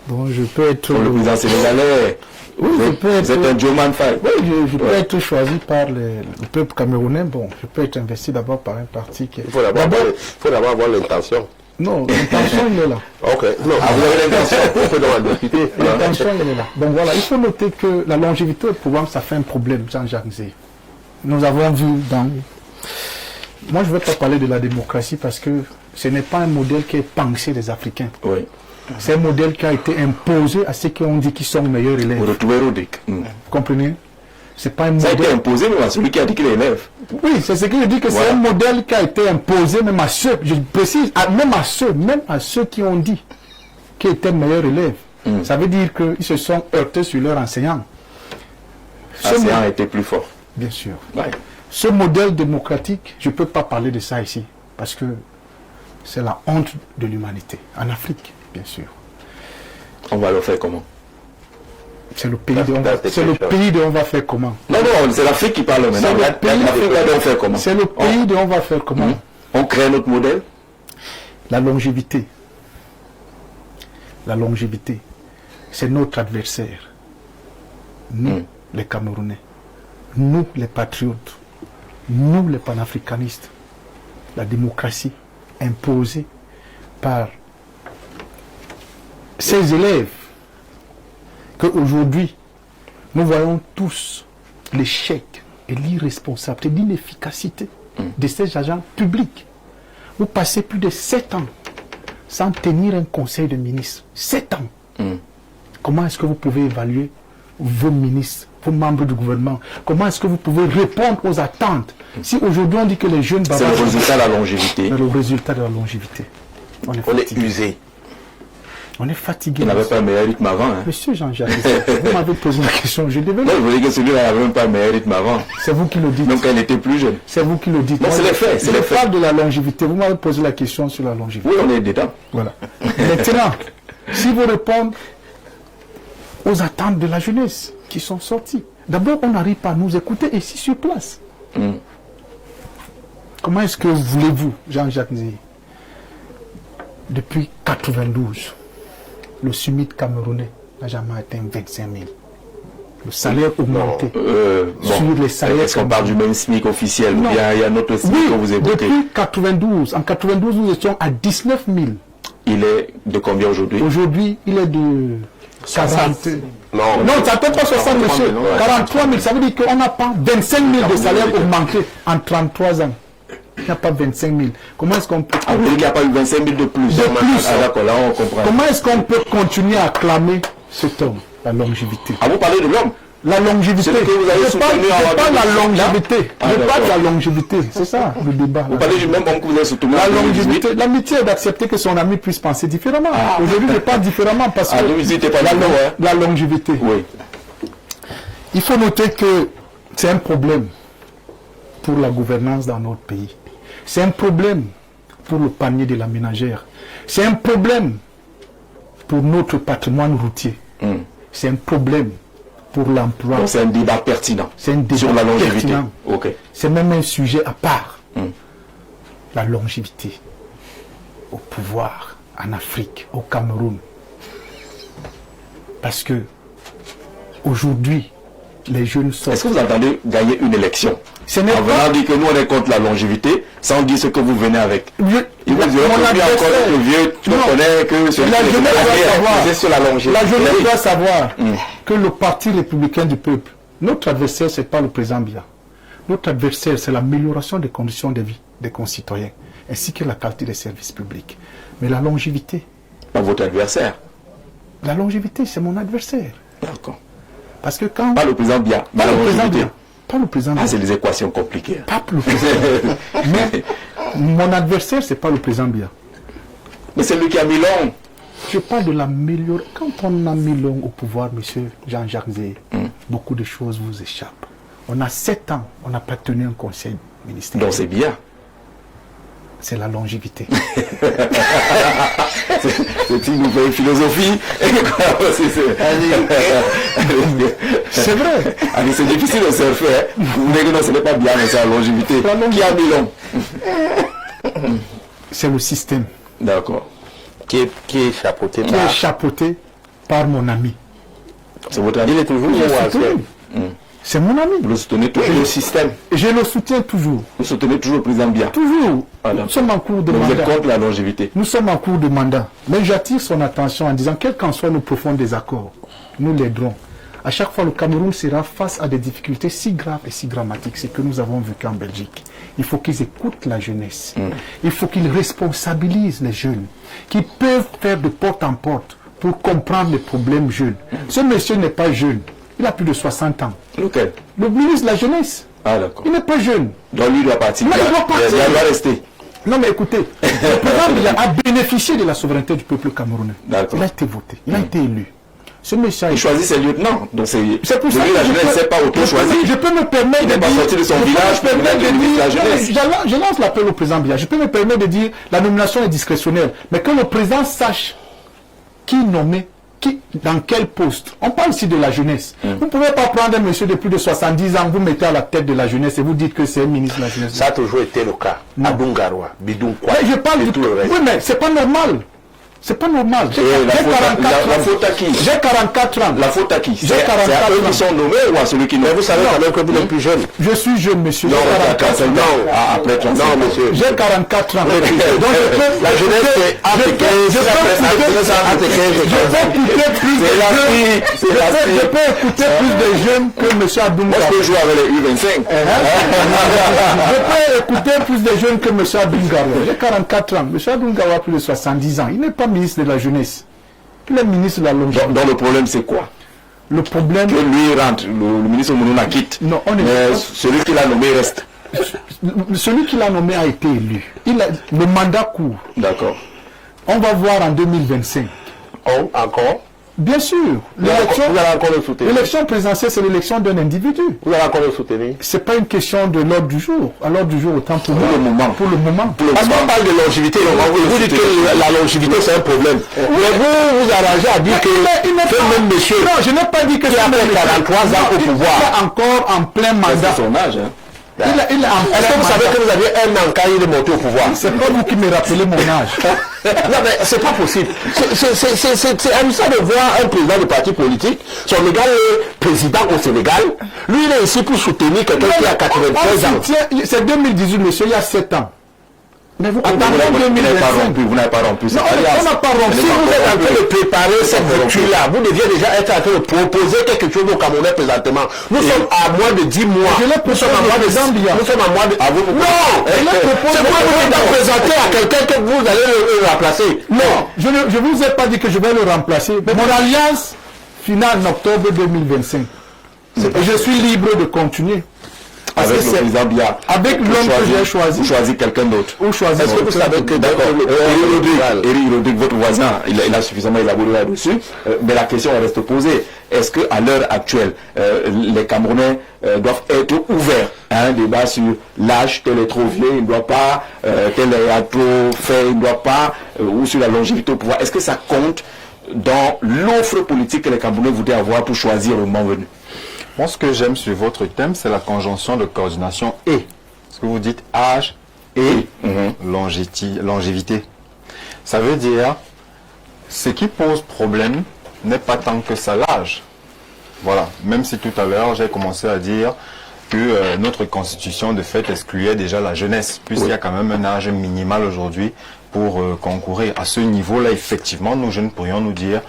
Bon, je peux être... Pour le président sénégalais, oui, vous êtes un Joe Man Fight. Oui, je peux être choisi par le peuple camerounais. Bon, je peux être investi d'abord par un parti qui... Il faut d'abord avoir l'intention. Non, l'intention, il est là. Ok. Non, vous avez l'intention, on peut devoir discuter. L'intention, il est là. Donc voilà, il faut noter que la longévité au pouvoir, ça fait un problème, Jean-Jacques Zé. Nous avons vu dans... Moi, je ne vais pas parler de la démocratie parce que ce n'est pas un modèle qui est pensé des Africains. Oui. C'est un modèle qui a été imposé à ceux qui ont dit qu'ils sont meilleurs élèves. Vous retrouvez Rodic. Vous comprenez? C'est pas un Ça a modèle... été imposé même à celui qui a dit qu'il est élève. Oui, c'est ce que je dis, que c'est un modèle qui a été imposé même à ceux, je précise, même à ceux qui ont dit qu'ils étaient meilleurs élèves. Ça veut dire qu'ils se sont heurtés sur leurs enseignants. L'enseignant était plus fort. Bien sûr. Ouais. Ce modèle démocratique, je ne peux pas parler de ça ici, parce que c'est la honte de l'humanité. En Afrique, bien sûr. On va le faire comment? C'est le pays de on va faire comment? Non, c'est l'Afrique qui parle maintenant. C'est le pays de on va faire comment? On crée notre modèle? La longévité. La longévité, c'est notre adversaire. Nous, les Camerounais. Nous, les patriotes. Nous, les panafricanistes. La démocratie imposée par ces élèves qu'aujourd'hui, nous voyons tous l'échec et l'irresponsabilité, l'inefficacité de ces agents publics. Vous passez plus de 7 ans sans tenir un conseil de ministres. 7 ans. Comment est-ce que vous pouvez évaluer vos ministres, vos membres du gouvernement? Comment est-ce que vous pouvez répondre aux attentes? Si aujourd'hui on dit que les jeunes... C'est le résultat de la longévité. C'est le résultat de la longévité. On est usé. On est fatigué. Il n'avait pas un meilleur rythme avant. Hein. Monsieur Jean-Jacques, vous m'avez posé la question. Je devais... Non, je voulais que celui-là n'avait même pas un meilleur rythme avant. C'est vous qui le dites. Donc elle était plus jeune. C'est vous qui le dites. Non, c'est les faits. Je parle de la longévité. Vous m'avez posé la question sur la longévité. Oui, on est dedans. Voilà. Maintenant, si vous répondez aux attentes de la jeunesse qui sont sorties, d'abord, on n'arrive pas à nous écouter ici sur place. Comment est-ce que voulez-vous, Jean-Jacques Nzé, depuis 92, le SMIC camerounais n'a jamais atteint 25 000. Le salaire augmenté. Sur les salaires. Est-ce qu'on parle du même SMIC officiel? Ou bien il y a un autre SMIC que vous évoquez? Depuis 92. En 92, nous étions à 19 000. Il est de combien aujourd'hui? Aujourd'hui, il est de 40. Non, ça ne peut pas 60, monsieur. 43 000. Ça veut dire qu'on n'a pas 25 000 de salaire augmenté en 33 ans. Il n'y a pas 25 000. Comment est-ce qu'on peut... Ah, vous dites qu'il n'y a pas eu 25 000 de plus. Ah, d'accord, là on comprend. Comment est-ce qu'on peut continuer à acclamer cet homme? La longévité. Ah, vous parlez de l'homme? La longévité. Je parle de la longévité. Je parle de la longévité. C'est ça le débat. Vous parlez du même homme que vous avez soutenu. La longévité. L'amitié est d'accepter que son ami puisse penser différemment. Aujourd'hui, je parle différemment parce que la longévité. Oui. Il faut noter que c'est un problème pour la gouvernance dans notre pays. C'est un problème pour le panier de la ménagère. C'est un problème pour notre patrimoine routier. C'est un problème pour l'emploi. Donc c'est un débat pertinent. C'est un débat sur la longévité. Pertinent. Okay. C'est même un sujet à part. La longévité au pouvoir en Afrique, au Cameroun. Parce que aujourd'hui, les jeunes sortent. Est-ce que vous entendez gagner une élection Ce n'est en venant pas... dire que nous on est contre la longévité, sans dire ce que vous venez avec. Il vous dit mon adversaire- que vieux, tu Non. connais que celui La qui jeunesse est doit savoir. c'est sur la longévité. La jeunesse doit savoir que le Parti républicain du peuple, notre adversaire, ce n'est pas le président Biya. Notre adversaire, c'est l'amélioration des conditions de vie des concitoyens, ainsi que la qualité des services publics. Mais la longévité, Pas votre adversaire. c'est mon adversaire. D'accord. Parce que quand... Pas le président Biya, mais Pas la le président longévité. Biya. Pas le président Ah, Biya. c'est des équations compliquées. Pas le président. Mais mon adversaire, c'est pas le président Biya. Mais c'est lui qui a mis long. Je parle de l'amélioration. Quand on a mis l'homme au pouvoir, monsieur Jean-Jacques Zé, beaucoup de choses vous échappent. On a 7 ans, on n'a pas tenu un conseil ministériel. Donc c'est bien. C'est la longévité. C'est une nouvelle philosophie. C'est vrai. Allez, c'est difficile de surfer. Hein. Vous voulez que non, ce n'est pas bien, mais c'est la longévité. Qui a mis long? C'est le système D'accord. Qui est chapeauté qui est chapeauté par mon ami. C'est votre ami. Il est toujours Je le ou soutiens. C'est mon ami. Vous le soutenez toujours. le système. Et je le soutiens toujours. Vous soutenez toujours le président Biya. Toujours. Voilà. Nous sommes en cours de Donc vous êtes mandat. contre la longévité. Nous sommes en cours de mandat. Mais j'attire son attention en disant, quels qu'en soient nos profonds désaccords, nous l'aiderons. À chaque fois, le Cameroun sera face à des difficultés si graves et si dramatiques, c'est que nous avons vécu en Belgique. Il faut qu'ils écoutent la jeunesse. Il faut qu'ils responsabilisent les jeunes, qui peuvent faire de porte en porte pour comprendre les problèmes jeunes. Ce monsieur n'est pas jeune. Il a plus de 60 ans. Lequel? Le ministre de la Jeunesse, Ah, d'accord. il n'est pas jeune. Donc lui doit partir. Mais il doit partir. Il doit rester. Non mais écoutez, le président Biya a bénéficié de la souveraineté du peuple camerounais. D'accord. Il a été voté, il a été élu. Ce monsieur a Il choisit ses lieutenants. Donc c'est pour ça lui, que la jeunesse ne sait pas auto-choisir. je peux me permettre Il de n'est pas dire... sorti de son je peux village me pour permettre venir de de la dire- jeunesse. je lance l'appel au président Biya. Je peux me permettre de dire la nomination est discrétionnaire. Mais que le président sache qui nommer, qui, dans quel poste. On parle ici de la jeunesse. Vous ne pouvez pas prendre un monsieur de plus de 70 ans, vous mettez à la tête de la jeunesse et vous dites que c'est un ministre de la jeunesse. Ça a toujours été le cas. Abungarwa, Bidou Kwa. Mais je parle et du... tout le reste. Oui, mais c'est pas normal. C'est pas normal. J'ai la faute à- 44 la ans. faute à qui? J'ai 44 ans. La faute à qui? J'ai C'est à 44 eux ans. qui sont nommés ou à celui qui nomme? Mais vous savez quand même que vous n'êtes plus jeune. Je suis jeune, monsieur. Non, J'ai 44 ans. après 35 Non, ans. monsieur. J'ai 44 ans. Donc je peux... La jeunesse, c'est entre 15 je peux écouter plus de C'est la jeunes. fille. C'est la fille. Je peux écouter plus de jeunes que monsieur Abdoumba. Moi, je peux jouer avec les U25. Je peux écouter plus de jeunes que monsieur Abdoumba. J'ai 44 ans. Monsieur Abdoumba a plus de 70 ans. Il n'est pas ministre de la jeunesse. Il est ministre de la longévité. Donc le problème, c'est quoi? Le problème... Que lui rentre, le ministre Mounouna quitte. Non, on est... Mais celui qui l'a nommé reste. Celui qui l'a nommé a été élu. Le mandat court. D'accord. On va voir en 2025. Oh, encore. Bien sûr. Vous allez encore le soutenir. L'élection présidentielle, c'est l'élection d'un individu. Vous allez encore le soutenir. C'est pas une question de l'ordre du jour. À l'ordre du jour, autant pour Pour le moment. Pour le moment. Parce qu'on parle de longévité, vous dites que la longévité c'est un problème. Mais vous arrangez à dire que Il n'est ce pas- même monsieur Non, je n'ai pas dit que qui a fait 43 ans au pouvoir. Il est encore en plein mandat. C'est son âge. Hein. Il est en Est-ce que plein vous savez mandat. que vous aviez un an quand il est monté au pouvoir? C'est pas vous qui me rappelez mon âge. Non mais c'est pas possible. C'est amusant de voir un président de parti politique, son égal est président au Sénégal. Lui il est ici pour soutenir quelqu'un qui a 93 ans. C'est 2018, monsieur, il y a 7 ans. Mais vous Vous attendez n'avez pas 2025. rompu. Vous n'avez pas rompu. Non, on n'a pas rompu. Si vous êtes en train de préparer cette rupture-là, vous deviez déjà être en train de proposer quelque chose au Camerounais présentement. Nous sommes à moins de 10 mois. Je l'ai Nous sommes à moins de Zambia. Nous sommes à moins de... Non, Je l'ai proposé. c'est moi qui vais présenter à quelqu'un que vous allez le remplacer. Non, je ne vous ai pas dit que je vais le remplacer. Mon alliance finale en octobre 2025. Et je suis libre de continuer. Parce Avec que le c'est président Biya. avec l'homme que j'ai choisi. Vous choisissez quelqu'un d'autre. Ou choisir. Est-ce que vous savez que D'accord. Éric Éric Rodrigue, votre voisin, il a suffisamment élaboré là-dessus. Mais la question reste posée. Est-ce qu'à l'heure actuelle, les Camerounais doivent être ouverts à un débat sur l'âge, tel est trop vieux, il ne doit pas, tel a trop fait, il ne doit pas, ou sur la longévité au pouvoir? Est-ce que ça compte dans l'offre politique que les Camerounais voudraient avoir pour choisir au moment venu? Moi, ce que j'aime sur votre thème, c'est la conjonction de coordination et. Ce que vous dites âge et longévité. Ça veut dire, ce qui pose problème n'est pas tant que ça l'âge, Voilà, même si tout à l'heure j'ai commencé à dire que notre constitution de fait excluait déjà la jeunesse, puisqu'il y a quand même un âge minimal aujourd'hui pour concourir. À ce niveau-là, effectivement, nous jeunes pourrions nous dire,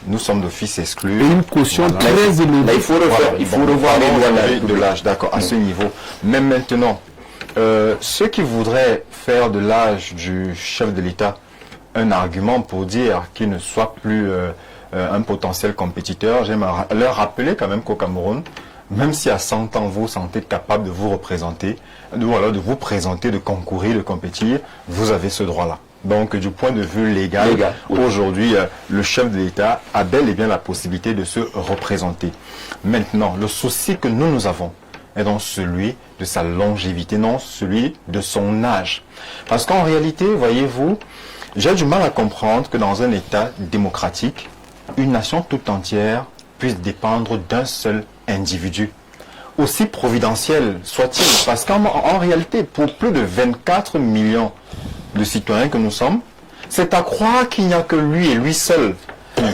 nous sommes d'office exclus. Et une caution Voilà. très élevée. Là, il faut revoir les lois de l'âge, d'accord, à ce niveau. Mais maintenant, ceux qui voudraient faire de l'âge du chef de l'État un argument pour dire qu'il ne soit plus un potentiel compétiteur, j'aime leur rappeler quand même qu'au Cameroun, même si à 100 ans vous vous sentez capable de vous représenter, ou alors de vous présenter, de concourir, de compétir, vous avez ce droit-là. Donc du point de vue légal, oui. Aujourd'hui, le chef de l'État a bel et bien la possibilité de se représenter. Maintenant, le souci que nous avons est donc celui de sa longévité, non celui de son âge. Parce qu'en réalité, voyez-vous, j'ai du mal à comprendre que dans un État démocratique, une nation tout entière puisse dépendre d'un seul individu. Aussi providentiel soit-il, parce qu'en réalité, pour plus de 24 millions de citoyens que nous sommes, c'est à croire qu'il n'y a que lui et lui seul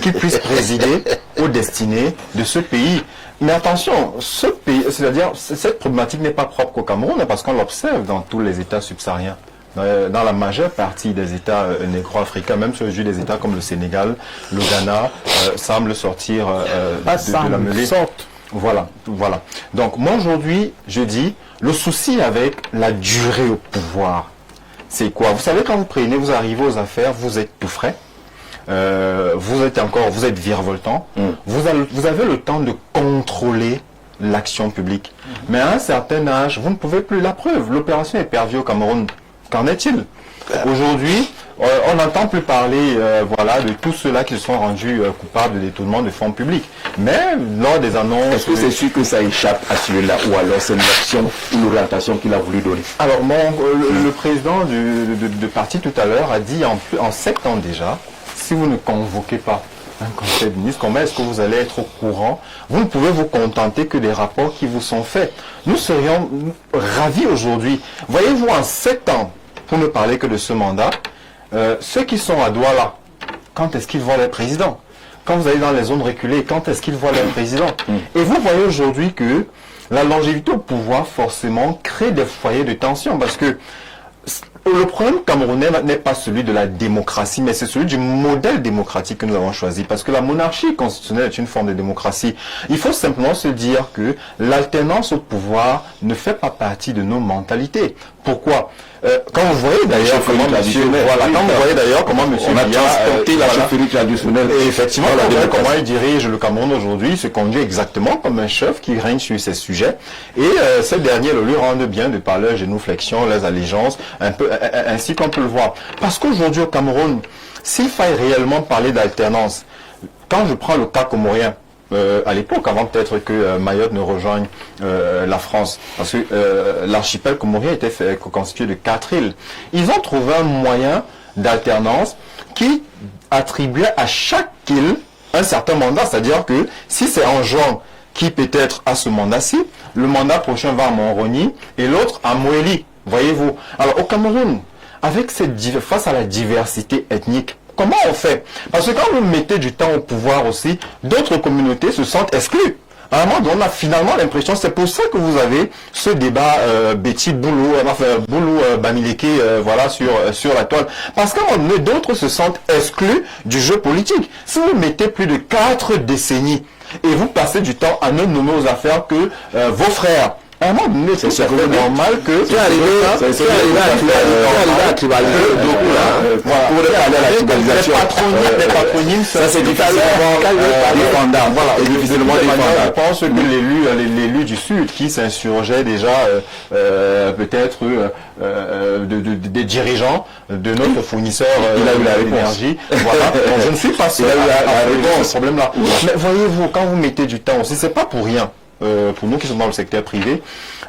qui puisse présider aux destinées de ce pays. Mais attention, ce pays, c'est-à-dire cette problématique n'est pas propre au Cameroun, parce qu'on l'observe dans tous les États subsahariens. Dans la majeure partie des États négro-africains, même sur des États comme le Sénégal, le Ghana, semblent sortir de la mêlée. Voilà, voilà. Donc moi aujourd'hui, je dis, le souci avec la durée au pouvoir, c'est quoi? Vous savez, quand vous prenez, vous arrivez aux affaires, vous êtes tout frais, vous êtes virevoltant, vous avez le temps de contrôler l'action publique. Mais à un certain âge, vous ne pouvez plus. La preuve, l'opération Épervier au Cameroun, qu'en est-il? Aujourd'hui, on n'entend plus parler voilà, de tous ceux-là qui se sont rendus coupables de détournement de fonds publics. Mais lors des annonces... Est-ce que c'est sûr que ça échappe à celui-là, ou alors c'est l'action ou l'orientation qu'il a voulu donner? Alors, le président de parti tout à l'heure a dit en 7 ans déjà, si vous ne convoquez pas un conseil de ministres, comment est-ce que vous allez être au courant? Vous ne pouvez vous contenter que des rapports qui vous sont faits. Nous serions ravis aujourd'hui. Voyez-vous, en 7 ans, pour ne parler que de ce mandat, ceux qui sont à Douala, quand est-ce qu'ils voient les présidents? Quand vous allez dans les zones reculées, quand est-ce qu'ils voient les présidents? Et vous voyez aujourd'hui que la longévité au pouvoir, forcément, crée des foyers de tension, parce que le problème camerounais n'est pas celui de la démocratie, mais c'est celui du modèle démocratique que nous avons choisi. Parce que la monarchie constitutionnelle est une forme de démocratie. Il faut simplement se dire que l'alternance au pouvoir ne fait pas partie de nos mentalités. Pourquoi? Quand vous voyez d'ailleurs comment monsieur Biya la chefferie traditionnelle. Et effectivement, comment il dirige le Cameroun aujourd'hui, se conduit exactement comme un chef qui règne sur ces sujets. Et ces derniers le lui rendent bien de par leur génuflexion, leurs allégeances, un peu ainsi qu'on peut le voir. Parce qu'aujourd'hui au Cameroun, s'il faille réellement parler d'alternance, quand je prends le cas comorien, à l'époque, avant peut-être que Mayotte ne rejoigne la France, parce que l'archipel comorien était constitué de 4 îles. Ils ont trouvé un moyen d'alternance qui attribuait à chaque île un certain mandat, c'est-à-dire que si c'est en juin qui peut-être à ce mandat-ci, le mandat prochain va à Montroni et l'autre à Moélie, voyez-vous. Alors au Cameroun, avec face à la diversité ethnique, comment on fait? Parce que quand vous mettez du temps au pouvoir aussi, d'autres communautés se sentent exclues. À un moment, on a finalement l'impression, c'est pour ça que vous avez ce débat Betty Boulou, Bamileke, voilà, sur la toile. Parce qu'à un moment donné, d'autres se sentent exclus du jeu politique. Si vous mettez plus de 4 décennies et vous passez du temps à ne nommer aux affaires que vos frères, à un moment donné, c'est normal que... C'est arrivé à tribaliser beaucoup là. Pour aller à la tribalisation. Les patronymes, ça c'est difficilement défendable. Voilà, et difficilement défendable. Je pense que l'élu du Sud qui s'insurgeait déjà peut-être des dirigeants de notre fournisseur d'énergie. Voilà. Donc, je ne suis pas sûr à ce problème-là. Mais voyez-vous, quand vous mettez du temps aussi, c'est pas pour rien. Pour nous qui sommes dans le secteur privé,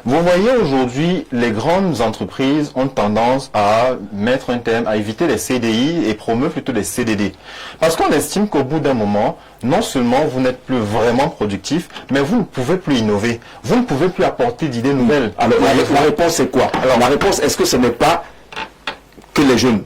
vous voyez aujourd'hui les grandes entreprises ont tendance à mettre un terme, à éviter les CDI et promouvoir plutôt les CDD. Parce qu'on estime qu'au bout d'un moment, non seulement vous n'êtes plus vraiment productif, mais vous ne pouvez plus innover. Vous ne pouvez plus apporter d'idées nouvelles. Alors la réponse c'est quoi? Alors la réponse, est-ce que ce n'est pas que les jeunes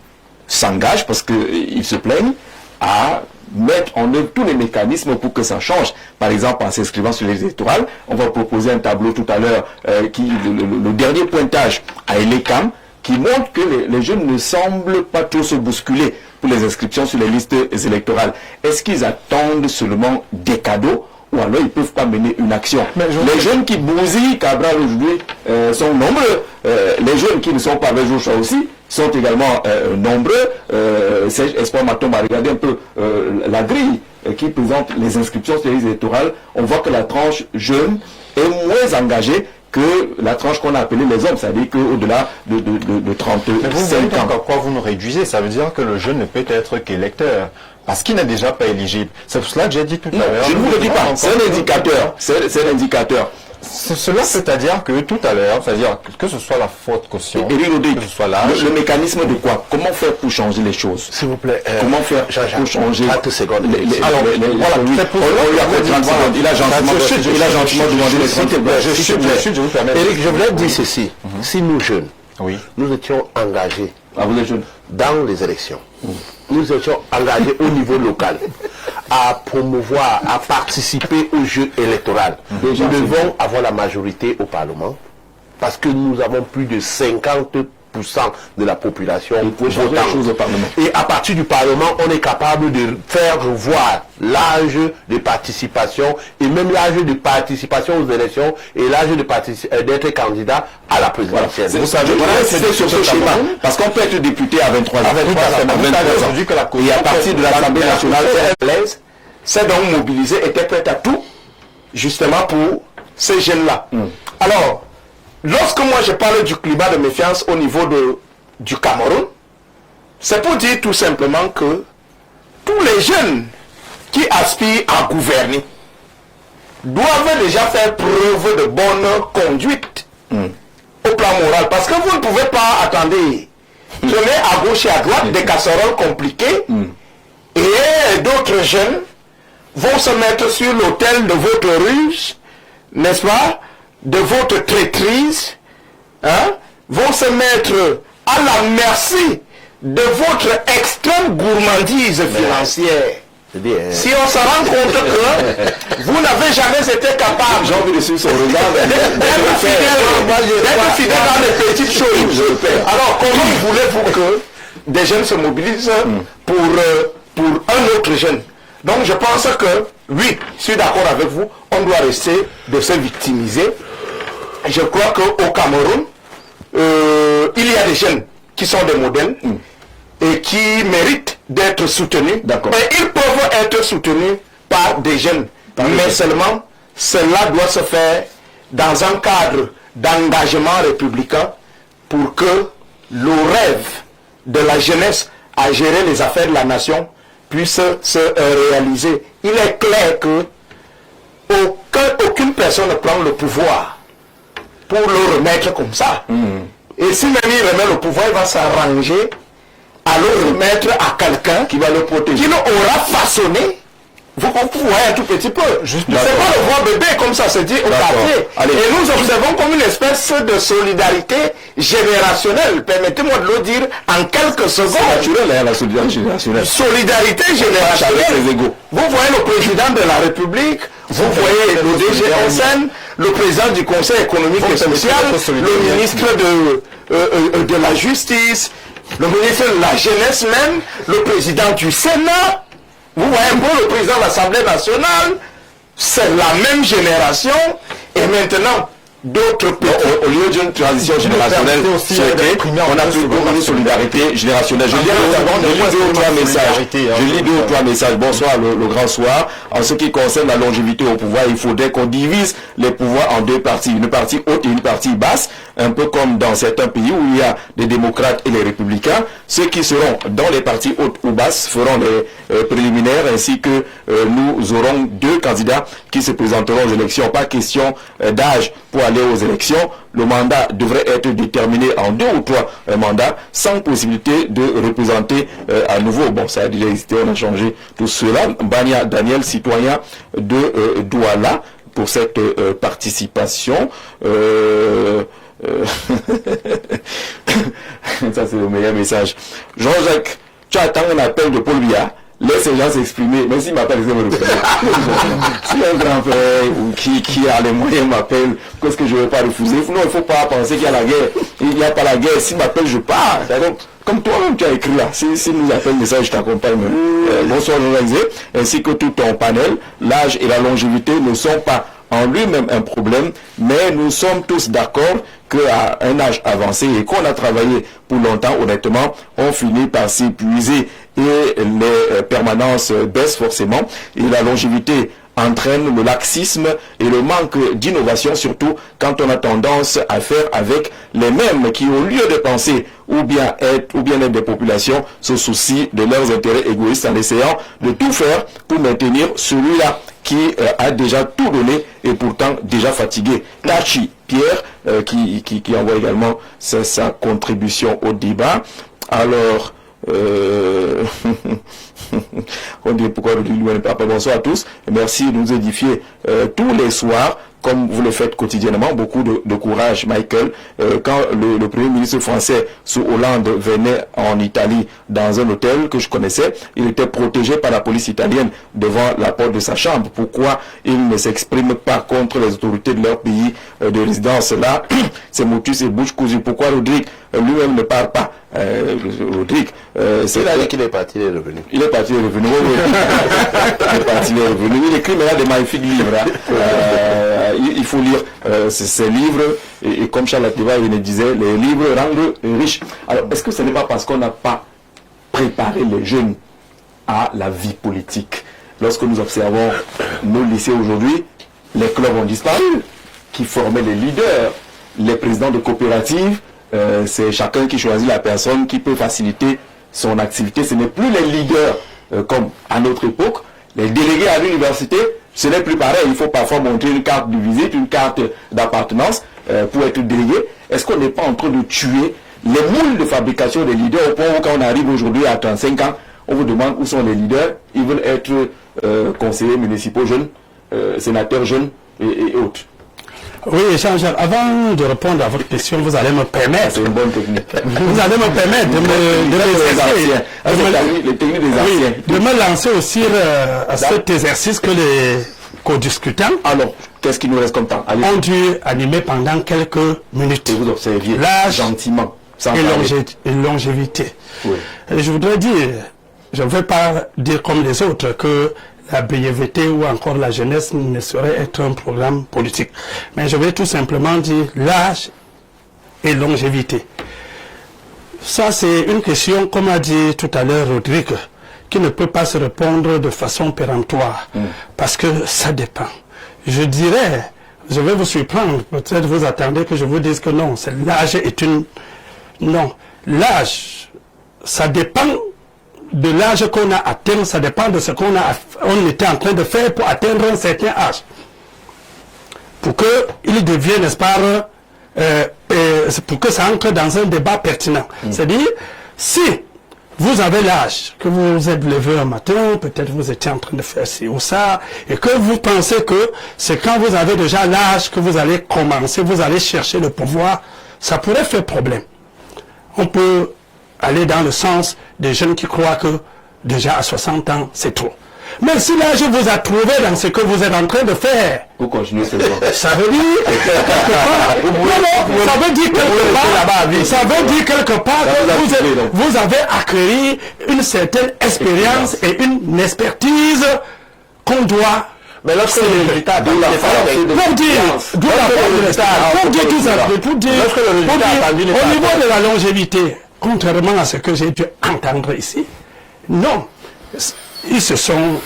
s'engagent parce qu'ils se plaignent à mettre en œuvre tous les mécanismes pour que ça change. Par exemple, en s'inscrivant sur les électorales, on va proposer un tableau tout à l'heure, le dernier pointage à Elecam, qui montre que les jeunes ne semblent pas trop se bousculer pour les inscriptions sur les listes électorales. Est-ce qu'ils attendent seulement des cadeaux ou alors ils ne peuvent pas mener une action? Les jeunes qui bousillent Cabral aujourd'hui sont nombreux. Les jeunes qui ne sont pas avec Joshua aussi sont également nombreux. Serge Espoir Matom a regardé un peu la grille qui présente les inscriptions sur les listes électorales. On voit que la tranche jeune est moins engagée que la tranche qu'on a appelée les hommes, c'est-à-dire qu'au-delà de 35 Mais vous voyez ans. encore quoi vous nous réduisez? Ça veut dire que le jeune ne peut être qu'électeur, parce qu'il n'est déjà pas éligible. C'est pour cela que j'ai dit tout à l'heure. Je ne vous le dis pas, c'est un indicateur. C'est un indicateur. Cela, c'est-à-dire que tout à l'heure, c'est-à-dire que ce soit la faute caution, Éric Rodrigue, que ce soit l'âge. le mécanisme de quoi? Comment faire pour changer les choses? S'il vous plaît. Comment faire pour changer 30 secondes. Alors, voilà, on lui a fait 30 secondes. Il a gentiment demandé les 30 secondes. Je vous permets. Éric, je voulais dire ceci. Si nous, jeunes, Oui. nous étions engagés Ah, vous êtes jeune. dans les élections, nous étions engagés au niveau local à promouvoir, à participer au jeu électoral. Nous devons avoir la majorité au Parlement parce que nous avons plus de 50% de la population changer les choses au Parlement. Et à partir du Parlement, on est capable de faire revoir l'âge de participation et même l'âge de participation aux élections et l'âge d'être candidat à la présidentielle. Vous savez, c'est sur ce schéma. Parce qu'on peut être député à 23 ans. Et à partir de l'Assemblée nationale, c'est donc mobilisé, était prêt à tout, justement pour ces jeunes-là. Alors, lorsque moi je parle du climat de méfiance au niveau du Cameroun, c'est pour dire tout simplement que tous les jeunes qui aspirent à gouverner doivent déjà faire preuve de bonne conduite au plan moral. Parce que vous ne pouvez pas attendre, tenez à gauche et à droite des casseroles compliquées et d'autres jeunes vont se mettre sur l'autel de votre ruse, n'est-ce pas, de votre traîtrise, hein, vont se mettre à la merci de votre extrême gourmandise financière. Si on se rend compte que vous n'avez jamais été capable j'ai envie de suivre son regard. d'être fidèle dans les petites choses. Alors comment voulez-vous que des jeunes se mobilisent pour un autre jeune? Donc je pense que, oui, je suis d'accord avec vous, on doit rester de se victimiser. Je crois qu'au Cameroun, il y a des jeunes qui sont des modèles et qui méritent d'être soutenus. Et ils peuvent être soutenus par des jeunes. Mais seulement, cela doit se faire dans un cadre d'engagement républicain pour que le rêve de la jeunesse à gérer les affaires de la nation puisse se réaliser. Il est clair que aucune personne ne prend le pouvoir pour le remettre comme ça. Et si même il remet le pouvoir, il va s'arranger à le remettre à quelqu'un qui va le protéger, qui l'aura façonné. Vous voyez un tout petit peu. C'est pas le voir bébé comme ça se dit au quartier. Et nous observons comme une espèce de solidarité générationnelle. Permettez-moi de le dire en quelques secondes. Naturel, la solidarité générationnelle. Solidarité générationnelle. Vous voyez le président de la République, vous voyez le DGSN, le président du Conseil économique et social, le ministre de la Justice, le ministre de la Jeunesse même, le président du Sénat. Vous voyez un peu le président de l'Assemblée nationale, c'est la même génération, et maintenant, d'autres pays, au lieu d'une transition générationnelle, on a plus de solidarité générationnelle. Je lis deux ou trois messages. Bonsoir, le grand soir. En ce qui concerne la longévité au pouvoir, il faudrait qu'on divise les pouvoirs en deux parties, une partie haute et une partie basse, un peu comme dans certains pays où il y a des démocrates et les républicains. Ceux qui seront dans les parties hautes ou basses feront les préliminaires, ainsi que nous aurons deux candidats qui se présenteront aux élections. Pas question d'âge pour aller aux élections. Le mandat devrait être déterminé en 2 ou 3 mandats, sans possibilité de représenter à nouveau. Bon, ça a déjà existé, on a changé tout cela. Bania Daniel, citoyen de Douala, pour cette participation. Ça, c'est le meilleur message. Jean-Jacques, tu attends un appel de Paul Biya. laisse les gens s'exprimer, même s'ils m'appellent, ils vont me refuser. Si un grand frère ou qui a les moyens m'appelle, qu'est-ce que je ne vais pas refuser? Non, il ne faut pas penser qu'il y a la guerre. Il n'y a pas la guerre. S'il m'appelle, je pars. Donc, comme toi-même tu as écrit là, s'il nous appelle message, je t'accompagne. Bonsoir journalisé, ainsi que tout ton panel, l'âge et la longévité ne sont pas en lui-même un problème, mais nous sommes tous d'accord qu'à un âge avancé et qu'on a travaillé pour longtemps, honnêtement, on finit par s'épuiser et les permanences baissent forcément et la longévité entraîne le laxisme et le manque d'innovation, surtout quand on a tendance à faire avec les mêmes qui, au lieu de penser ou bien être des populations, se soucient de leurs intérêts égoïstes en essayant de tout faire pour maintenir celui-là qui a déjà tout donné et pourtant déjà fatigué. Tachi Pierre qui envoie également sa contribution au débat. Alors, on dit pourquoi le lui n'est pas. Bonsoir à tous. Merci de nous édifier tous les soirs, comme vous le faites quotidiennement. Beaucoup de courage, Michael. Quand le Premier ministre français sous Hollande venait en Italie dans un hôtel que je connaissais, il était protégé par la police italienne devant la porte de sa chambre. Pourquoi il ne s'exprime pas contre les autorités de leur pays de résidence? Là, c'est motus et bouche cousue. Pourquoi Rodrigue lui-même ne parle pas? Rodrigue, c'est là qu'il est parti, il est revenu. Il est parti, il est revenu. Oui. Il est parti, il est revenu. Il écrit maintenant des magnifiques livres. Il faut lire ces livres. Et comme Charles Ateba, il me disait, les livres rendent riches. Alors, est-ce que ce n'est pas parce qu'on n'a pas préparé les jeunes à la vie politique? Lorsque nous observons nos lycées aujourd'hui, les clubs ont disparu, qui formaient les leaders, les présidents de coopératives. C'est chacun qui choisit la personne qui peut faciliter son activité. Ce n'est plus les leaders comme à notre époque. Les délégués à l'université, ce n'est plus pareil. Il faut parfois montrer une carte de visite, une carte d'appartenance pour être délégué. Est-ce qu'on n'est pas en train de tuer les moules de fabrication des leaders au point où quand on arrive aujourd'hui à 35 ans, on vous demande où sont les leaders? Ils veulent être conseillers municipaux jeunes, sénateurs jeunes et autres. Oui, Jean-Jacques, avant de répondre à votre question, vous allez me permettre. C'est une bonne technique. Vous allez me permettre de me lancer aussi à cet exercice que les co-discutants qu'est-ce qu'il nous reste comme temps? ont dû animer pendant quelques minutes. Et vous observiez l'âge gentiment, et longévité. Oui. Et je voudrais dire, je ne veux pas dire comme les autres que la BVT ou encore la jeunesse ne saurait être un programme politique. Mais je vais tout simplement dire l'âge et longévité. Ça, c'est une question, comme a dit tout à l'heure Rodrigue, qui ne peut pas se répondre de façon péremptoire. Parce que ça dépend. Je dirais, je vais vous surprendre, peut-être vous attendez que je vous dise que non, l'âge est une... Non, l'âge, ça dépend de l'âge qu'on a atteint, ça dépend de ce on était en train de faire pour atteindre un certain âge. Pour qu'il devienne, n'est-ce pas, pour que ça entre dans un débat pertinent. C'est-à-dire, si vous avez l'âge, que vous vous êtes levé un matin, peut-être vous étiez en train de faire ci ou ça, et que vous pensez que c'est quand vous avez déjà l'âge que vous allez commencer, vous allez chercher le pouvoir, ça pourrait faire problème. On peut aller dans le sens des jeunes qui croient que déjà à 60 ans, c'est trop. Mais si l'âge vous a trouvé dans ce que vous êtes en train de faire, vous continuez seulement. Ça veut dire quelque part que vous avez acquis une certaine expérience et une expertise qu'on doit. Mais lorsque le résultat pour dire au niveau de la longévité, contrairement à ce que j'ai dû entendre ici, non, ils se sont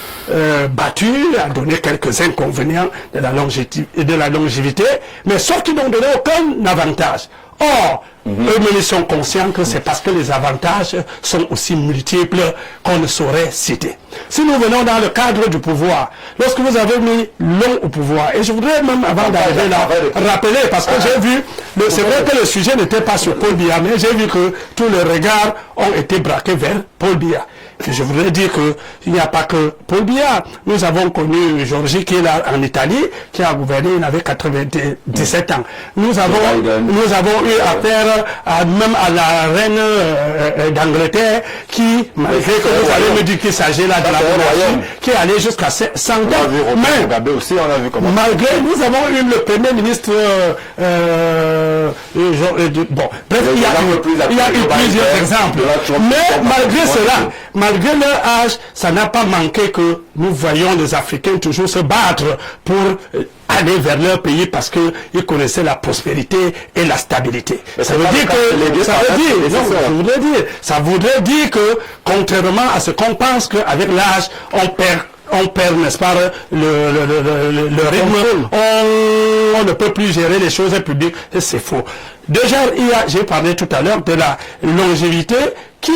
battus à donner quelques inconvénients de la longévité, mais sauf qu'ils n'ont donné aucun avantage. Or, eux-mêmes ils sont conscients que c'est parce que les avantages sont aussi multiples qu'on ne saurait citer. Si nous venons dans le cadre du pouvoir, lorsque vous avez mis l'homme au pouvoir, et je voudrais même avant d'arriver là, rappeler, parce que j'ai vu, c'est vrai que le sujet n'était pas sur Paul Biya, mais j'ai vu que tous les regards ont été braqués vers Paul Biya. je voudrais dire que il n'y a pas que Paul Biya. Nous avons connu Georgie qui est là en Italie, qui a gouverné, il avait 97 ans. Nous avons eu affaire même à la reine d'Angleterre qui, malgré que vous allez me dire qu'il s'agit là de la monarchie, qui est allé jusqu'à 100 ans. Mais aussi, on a vu comment. Malgré, nous avons eu le premier ministre bon, bref, il y a eu plusieurs exemples. Mais malgré leur âge, ça n'a pas manqué que nous voyons les Africains toujours se battre pour aller vers leur pays parce qu'ils connaissaient la prospérité et la stabilité. Ça voudrait dire que, contrairement à ce qu'on pense qu'avec l'âge, on perd, n'est-ce pas, le rythme, on ne peut plus gérer les choses publiques, et c'est faux. Déjà, j'ai parlé tout à l'heure de la longévité qui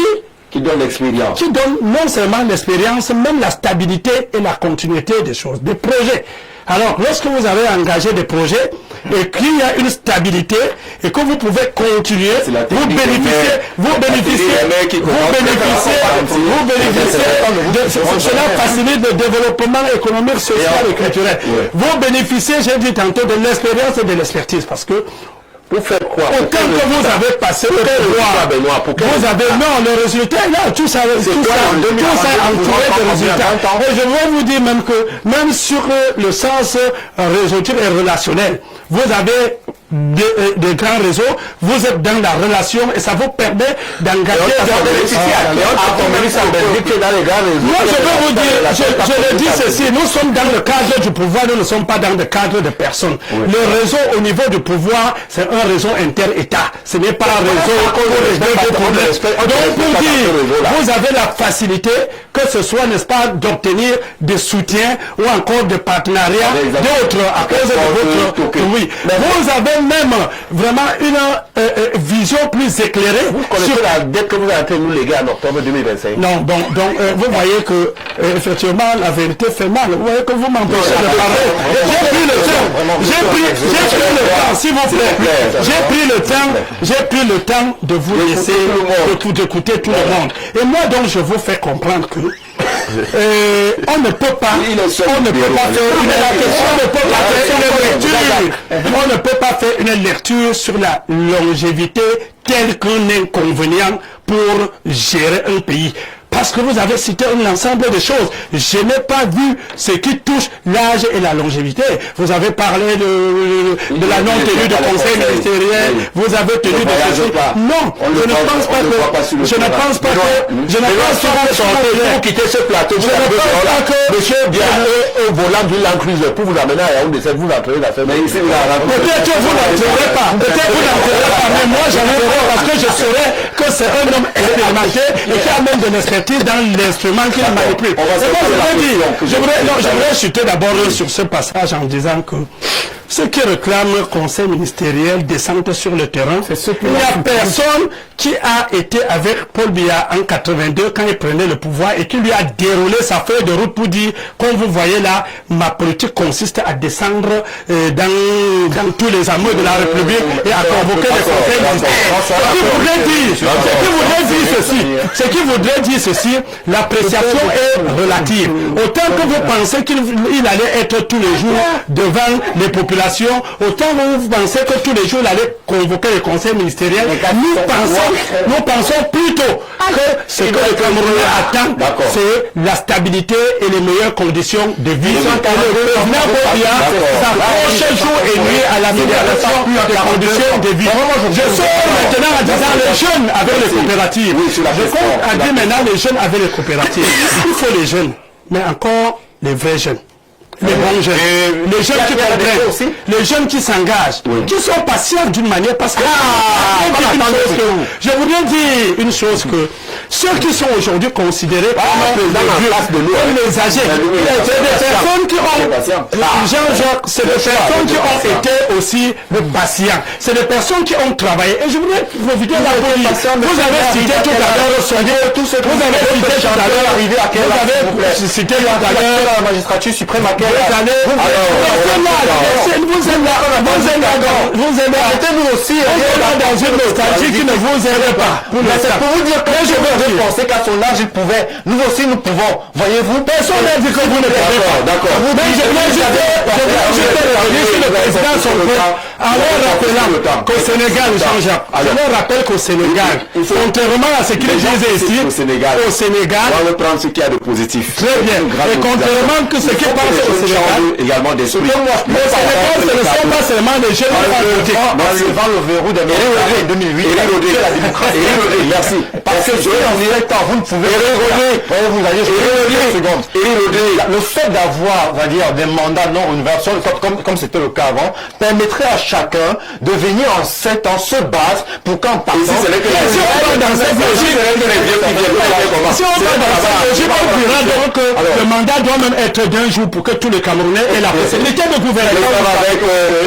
donne l'expérience. Qui donne non seulement l'expérience, même la stabilité et la continuité des choses, des projets. Alors, lorsque vous avez engagé des projets et qu'il y a une stabilité et que vous pouvez continuer, vous bénéficiez, cela facilite le développement économique, social et culturel. Vous bénéficiez, j'ai dit tantôt, de l'expérience et de l'expertise parce que pour faire quoi? Autant que vous avez passé le pouvoir, vous avez, non, le résultat est là, tout ça entouré de résultats. Et je veux vous dire même que, même sur le sens résolutif et relationnel, vous avez des grands réseaux, vous êtes dans la relation et ça vous permet d'engager Moi, je veux vous dire, je le dis ceci, nous sommes dans le cadre du pouvoir, nous ne sommes pas dans le cadre de personnes. Le réseau au niveau du pouvoir, c'est un réseau inter-État. Ce n'est pas un réseau pour régler des problèmes. Donc, pour dire, vous avez la facilité, que ce soit, n'est-ce pas, d'obtenir des soutiens ou encore des partenariats d'autres à cause de votre... Oui. Vous avez même vraiment une vision plus éclairée. Vous connaissez la dette que vous avez été nous léguer en octobre 2025. Non, donc vous voyez que effectivement la vérité fait mal. Vous voyez que vous m'empêchez de parler. J'ai pris le temps. J'ai pris le temps, s'il vous plaît. J'ai pris le temps de vous laisser d'écouter tout le monde. Et moi donc je vous fais comprendre que on ne peut pas faire une lecture sur la longévité tel qu'un inconvénient pour gérer un pays. Parce que vous avez cité un ensemble de choses. Je n'ai pas vu ce qui touche l'âge et la longévité. Vous avez parlé de la non-tenue de conseil ministériel. Vous avez tenu de ceci. Non, je ne pense pas que... Je ne pense pas que... Vous quittez ce plateau, vous avez monsieur bien au volant d'une Land Cruiser pour vous amener à Yaoundé, vous entrez dans cette... Peut-être que vous n'entrerez pas. Mais moi, j'en ai peur parce que je saurais que c'est un homme expérimenté et qui a même de l'expérience dans l'instrument qu'il manipule. Je voudrais chuter d'abord sur ce passage en disant que ceux qui réclament le conseil ministériel descendent sur le terrain. Il n'y a personne qui a été avec Paul Biya en 82 quand il prenait le pouvoir et qui lui a déroulé sa feuille de route pour dire, comme vous voyez là, ma politique consiste à descendre dans tous les hameaux de la République et à convoquer les conseils ministériels. Ce qui voudrait dire ceci, l'appréciation est relative. Autant que vous pensez qu'il allait être tous les jours devant les populations, autant que vous pensez que tous les jours il allait convoquer les conseils ministériels, nous pensons plutôt que ce que le Camerounais attend, c'est la stabilité et les meilleures conditions de vie. Le président Bobia s'approche jour et nuit à l'amélioration des conditions de vie. Je sors maintenant en disant les jeunes avec les coopératives. Je compte à dire maintenant les jeunes avec les coopératives. Il faut les jeunes, mais encore les vrais jeunes. Les bons jeunes, les jeunes qui comprennent, les jeunes qui s'engagent, qui sont patients d'une manière parce que je voudrais dire une chose que ceux qui sont aujourd'hui considérés comme les âgés, c'est des personnes qui ont Jean-Jacques, c'est des personnes qui ont été aussi patients, c'est des personnes qui ont travaillé. Et je voudrais profiter de la police. Vous avez cité tout à l'heure la magistrature suprême à vous aussi dans une nostalgie qui ne vous aide pas. C'est pour vous dire que je veux penser qu'à son âge, il pouvait. Nous aussi, nous pouvons. Voyez-vous, personne n'a dit que vous ne pouvez pas. D'accord. Mais je viens juste de revenir sur le président Sonko en leur rappelant qu'au Sénégal, Jean-Jacques, je leur rappelle qu'au Sénégal, contrairement à ce qu'ils disent ici, au Sénégal, on va prendre ce qu'il y a de positif. Très bien. Et contrairement à ce qui passe au Sénégal, également d'esprit. Le Sénégal, ce ne sont pas seulement des jeunes politiques. En levant le verrou de 2008, merci. Parce que je en direct, vous ne pouvez pas. Vous allez le fait d'avoir, on va dire, des mandats non renouvelables, comme c'était le cas avant, permettrait à chacun de venir en 7 ans se battre pour qu'en partant. Si on va dans cette logique, on dira donc que le mandat doit même être d'1 jour pour que tous les Camerounais aient la possibilité de gouverner.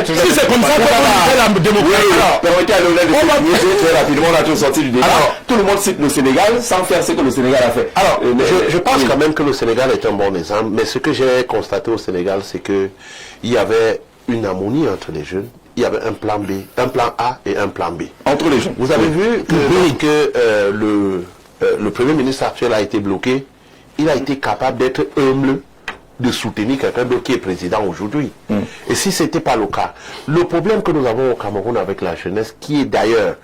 Si c'est comme ça qu'on fait la démocratie. Permettez à Lionel de s'exprimer très rapidement, on a tous sorti du débat. Tout le monde cite le Sénégal sans faire ce que le Sénégal a fait. Alors, je pense quand même que le Sénégal est un bon exemple, mais ce que j'ai constaté au Sénégal, c'est que il y avait une harmonie entre les jeunes. Il y avait un plan B, un plan A et un plan B. Entre les jeunes. Vous avez vu que le Premier ministre actuel a été bloqué. Il a été capable d'être humble, de soutenir quelqu'un d'autre qui est président aujourd'hui. Et si ce n'était pas le cas, le problème que nous avons au Cameroun avec la jeunesse, qui est d'ailleurs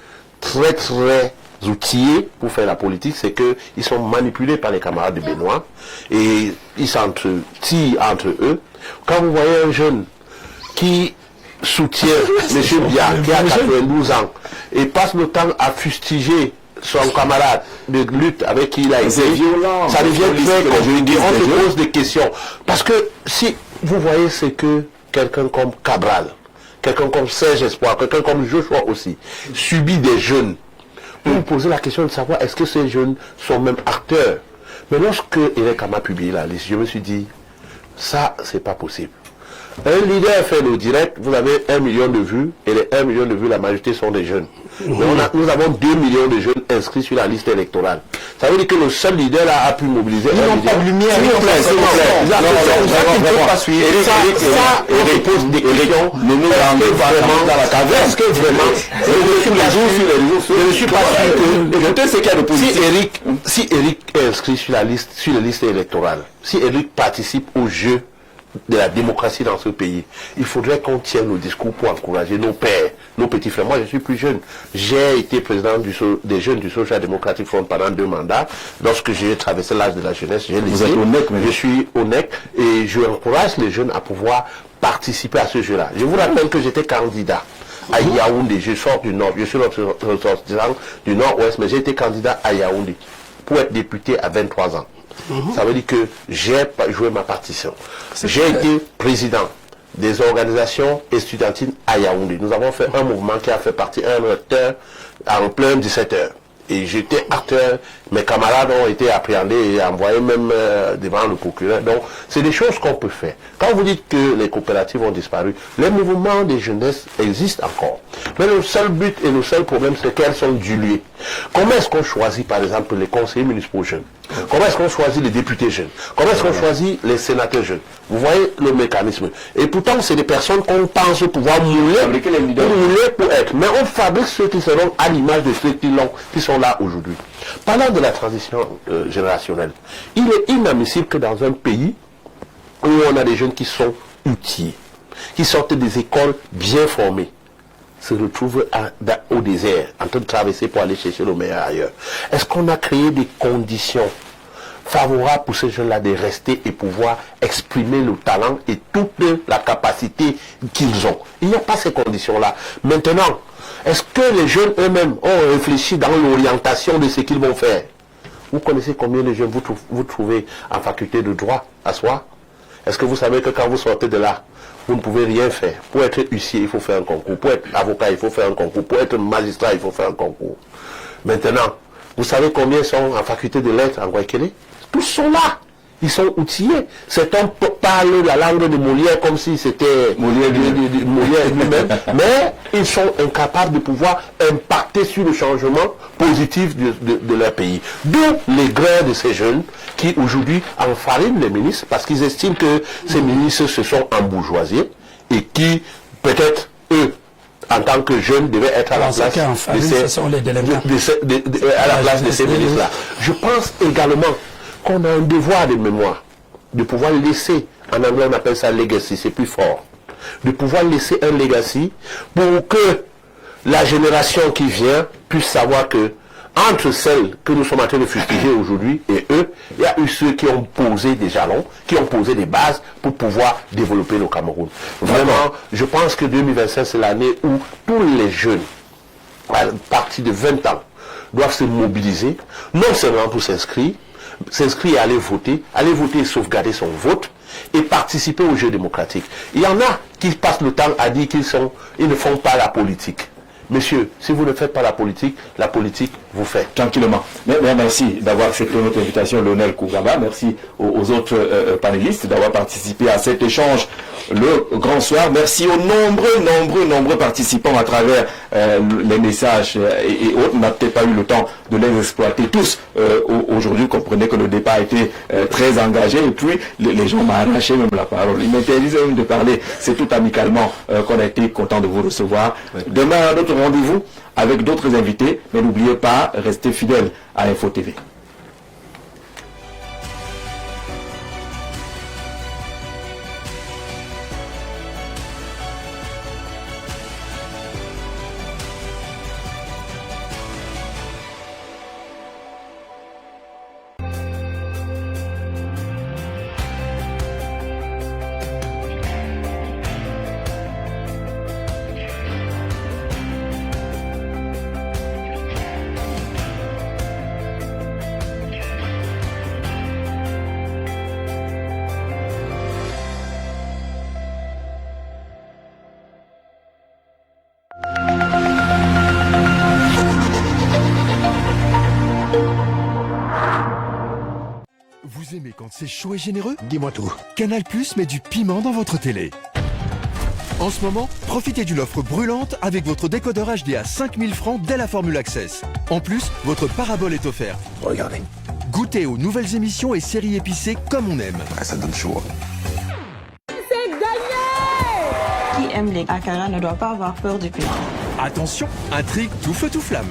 très très outillés pour faire la politique, c'est qu'ils sont manipulés par les camarades de Benoît et ils s'entretirent entre eux. Quand vous voyez un jeune qui soutient M. Bia, qui a 92 ans, et passe le temps à fustiger son camarade de lutte avec qui il a été, violent, ça devient très compliqué. On se pose des questions. Parce que si vous voyez ce que quelqu'un comme Cabral, quelqu'un comme Serge Espoir, quelqu'un comme Joshua aussi, subit des jeunes, vous vous posez la question de savoir est-ce que ces jeunes sont même acteurs. Mais lorsque Eric a publié la liste, je me suis dit, ça, c'est pas possible. Un leader fait le direct, vous avez 1 million de vues, et les 1 million de vues, la majorité sont des jeunes. Mais nous avons 2 millions de jeunes inscrits sur la liste électorale. Ça veut dire que le seul leader là a pu mobiliser. Ils n'ont pas de lumière, s'il vous plaît. Ça, on se pose des questions. Est-ce que vraiment, je ne suis pas sûr que, je sais qu'il y a de positif. Si Eric est inscrit sur la liste électorale, si Eric participe au jeu de la démocratie dans ce pays, il faudrait qu'on tienne nos discours pour encourager nos pères, nos petits frères. Moi, je suis plus jeune. J'ai été président des jeunes du Social Democratic Front pendant 2 mandats. Lorsque j'ai traversé l'âge de la jeunesse, Vous êtes honnête, mais je suis honnête et je encourage les jeunes à pouvoir participer à ce jeu-là. Je vous rappelle que j'étais candidat à Yaoundé. Je sors du Nord. Je suis ressortissant du Nord-Ouest, mais j'ai été candidat à Yaoundé pour être député à 23 ans. Ça veut dire que j'ai joué ma partition. J'ai été président des organisations estudiantines à Yaoundé. Nous avons fait un mouvement qui a fait partie un acteur en plein 17 heures. Et j'étais acteur, mes camarades ont été appréhendés et envoyés même devant le procureur. Donc, c'est des choses qu'on peut faire. Quand vous dites que les coopératives ont disparu, les mouvements des jeunesses existent encore. Mais le seul but et le seul problème, c'est qu'elles sont diluées. Comment est-ce qu'on choisit, par exemple, les conseillers municipaux jeunes? Comment est-ce qu'on choisit les députés jeunes? Comment est-ce qu'on choisit les sénateurs jeunes? Vous voyez le mécanisme. Et pourtant, c'est des personnes qu'on pense pouvoir mouler pour être. Mais on fabrique ceux qui seront à l'image de ceux qui sont là aujourd'hui. Parlant de la transition générationnelle, il est inadmissible que dans un pays où on a des jeunes qui sont outillés, qui sortent des écoles bien formées, se retrouvent au désert, en train de traverser pour aller chercher le meilleur ailleurs. Est-ce qu'on a créé des conditions favorables pour ces jeunes-là de rester et pouvoir exprimer le talent et toute la capacité qu'ils ont? Il n'y a pas ces conditions-là. Maintenant, est-ce que les jeunes eux-mêmes ont réfléchi dans l'orientation de ce qu'ils vont faire? Vous connaissez combien de jeunes vous trouvez en faculté de droit à soi? Est-ce que vous savez que quand vous sortez de là, vous ne pouvez rien faire? Pour être huissier, il faut faire un concours. Pour être avocat, il faut faire un concours. Pour être magistrat, il faut faire un concours. Maintenant, vous savez combien sont en faculté de lettres en Guayaquil? Tous sont là. Ils sont outillés. Certains parlent la langue de Molière comme si c'était Molière lui-même. Mais ils sont incapables de pouvoir impacter sur le changement positif de leur pays. D'où les grains de ces jeunes qui aujourd'hui enfarinent les ministres parce qu'ils estiment que ces ministres se sont embourgeoisés et qui, peut-être, eux, en tant que jeune, devait être à la place de ces ministres-là. Je pense également qu'on a un devoir de mémoire, de pouvoir laisser, en anglais on appelle ça legacy, c'est plus fort, de pouvoir laisser un legacy pour que la génération qui vient puisse savoir que entre celles que nous sommes en train de fustiger aujourd'hui et eux, il y a eu ceux qui ont posé des jalons, qui ont posé des bases pour pouvoir développer le Cameroun. Vraiment, je pense que 2025, c'est l'année où tous les jeunes, à partir de 20 ans, doivent se mobiliser, non seulement pour s'inscrire et aller voter et sauvegarder son vote, et participer au jeu démocratique. Il y en a qui passent le temps à dire qu'ils ne font pas la politique. Monsieur, si vous ne faites pas la politique vous fait. Tranquillement. Merci d'avoir accepté notre invitation, Lionel Kougaba. Merci aux autres panélistes d'avoir participé à cet échange le grand soir. Merci aux nombreux participants à travers les messages et autres. On n'a peut-être pas eu le temps de les exploiter tous. Aujourd'hui, comprenez que le débat a été très engagé et puis les gens m'ont arraché même la parole. Ils m'interdisaient même de parler. C'est tout amicalement qu'on a été content de vous recevoir. Demain, notre rendez-vous avec d'autres invités, mais n'oubliez pas, restez fidèles à Info TV. Vous aimez quand c'est chaud et généreux? Dis-moi tout. Canal+ met du piment dans votre télé. En ce moment, profitez d'une offre brûlante avec votre décodeur HD à 5000 francs dès la formule Access. En plus, votre parabole est offerte. Regardez. Goûtez aux nouvelles émissions et séries épicées comme on aime. Ah, ça donne chaud. C'est gagné! Qui aime les akara ne doit pas avoir peur du piment. Attention, intrigue tout feu tout flamme.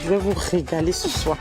Je vais vous régaler ce soir.